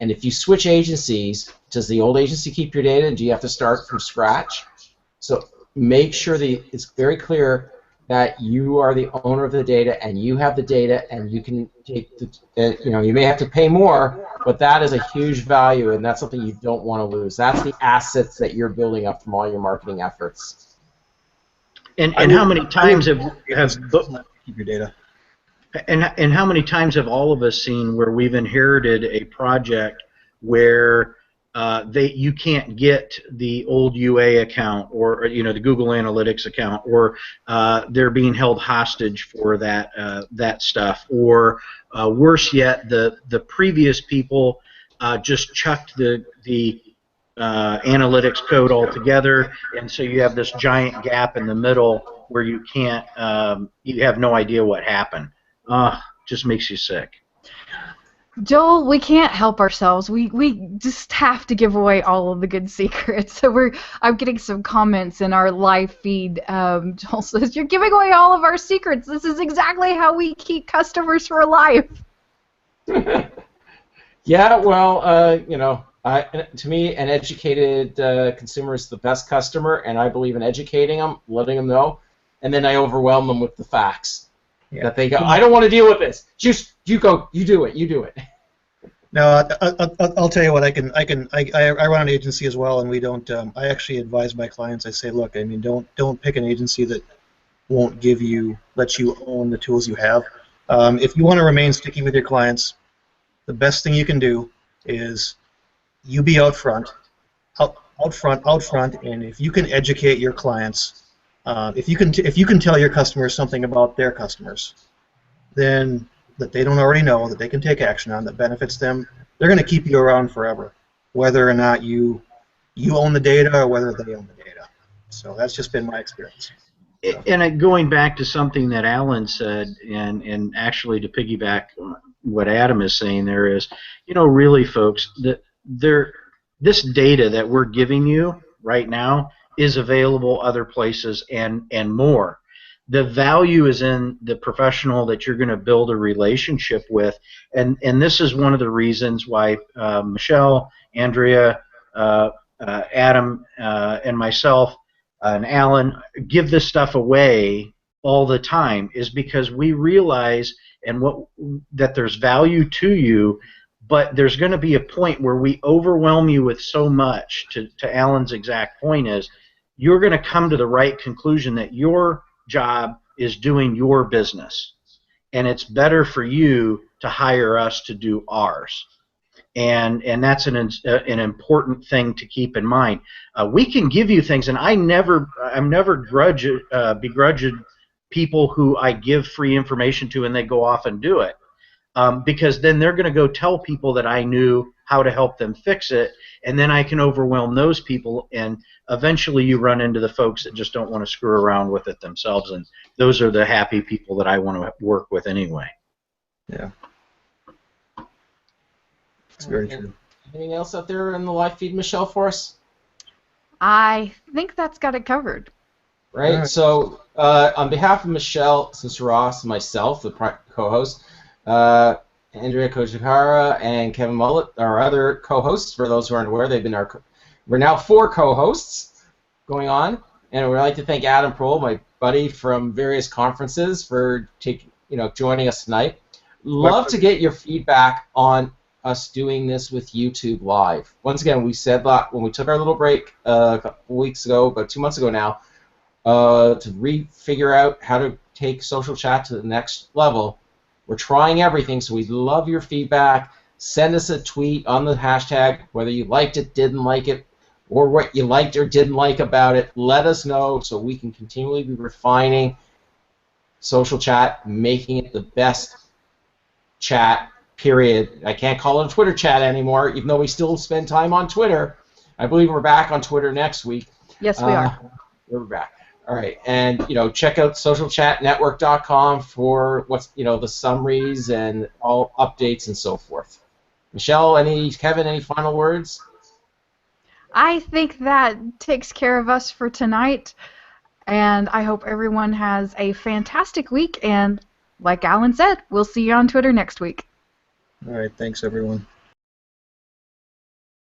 And if you switch agencies, does the old agency keep your data, and do you have to start from scratch? So make sure that it's very clear that you are the owner of the data, and you have the data, and you can take you may have to pay more, but that is a huge value, and that's something you don't want to lose. That's the assets that you're building up from all your marketing efforts. And how many times have keep your data? And how many times have all of us seen where we've inherited a project where you can't get the old UA account or the Google Analytics account, or they're being held hostage for that stuff, or worse yet, the previous people just chucked the analytics code altogether, and so you have this giant gap in the middle where you can't, you have no idea what happened. Just makes you sick. Joel, we can't help ourselves. We just have to give away all of the good secrets. So I'm getting some comments in our live feed. Joel says, "You're giving away all of our secrets. This is exactly how we keep customers for life." Yeah, well, to me, an educated consumer is the best customer, and I believe in educating them, letting them know, and then I overwhelm them with the facts. Yeah. That they go, I don't want to deal with this. Just you go, you do it. No, I'll tell you what. I run an agency as well, and we don't. I actually advise my clients. I say, look, I mean, don't pick an agency that won't let you own the tools you have. If you want to remain sticky with your clients, the best thing you can do is you be out front, and if you can educate your clients, if you can tell your customers something about their customers, then that they don't already know, that they can take action on, that benefits them, they're going to keep you around forever, whether or not you own the data or whether they own the data. So that's just been my experience. So. And going back to something that Alan said, and actually to piggyback what Adam is saying, there is, really, folks, this data that we're giving you right now is available other places and more. The value is in the professional that you're going to build a relationship with, and this is one of the reasons why Michelle, Andrea, Adam, and myself and Alan give this stuff away all the time, is because we realize that there's value to you, but there's going to be a point where we overwhelm you with so much. To Alan's exact point is, you're going to come to the right conclusion that your job is doing your business, and it's better for you to hire us to do ours. And that's an important thing to keep in mind. We can give you things, and I'm never begrudging people who I give free information to and they go off and do it, because then they're going to go tell people that I knew how to help them fix it, and then I can overwhelm those people, and eventually you run into the folks that just don't want to screw around with it themselves, and those are the happy people that I want to work with anyway. Yeah. It's very true. Anything else out there in the live feed, Michelle, for us? I think that's got it covered. Right. So on behalf of Michelle, Sister Ross, myself, the co-host, Andrea Kojikara, and Kevin Mullet, our other co-hosts, for those who aren't aware, we're now 4 co-hosts going on, and we'd like to thank Adam Prohl, my buddy from various conferences, for joining us tonight. Love to get your feedback on us doing this with YouTube Live. Once again, we said that when we took our little break a couple weeks ago, about 2 months ago now, to figure out how to take social chat to the next level. We're trying everything, so we'd love your feedback. Send us a tweet on the hashtag, whether you liked it, didn't like it, or what you liked or didn't like about it. Let us know so we can continually be refining social chat, making it the best chat, period. I can't call it a Twitter chat anymore, even though we still spend time on Twitter. I believe we're back on Twitter next week. Yes, we are. We're back. All right, and check out socialchatnetwork.com for what's the summaries and all updates and so forth. Michelle, Kevin, any final words? I think that takes care of us for tonight, and I hope everyone has a fantastic week. And like Alan said, we'll see you on Twitter next week. All right, thanks everyone.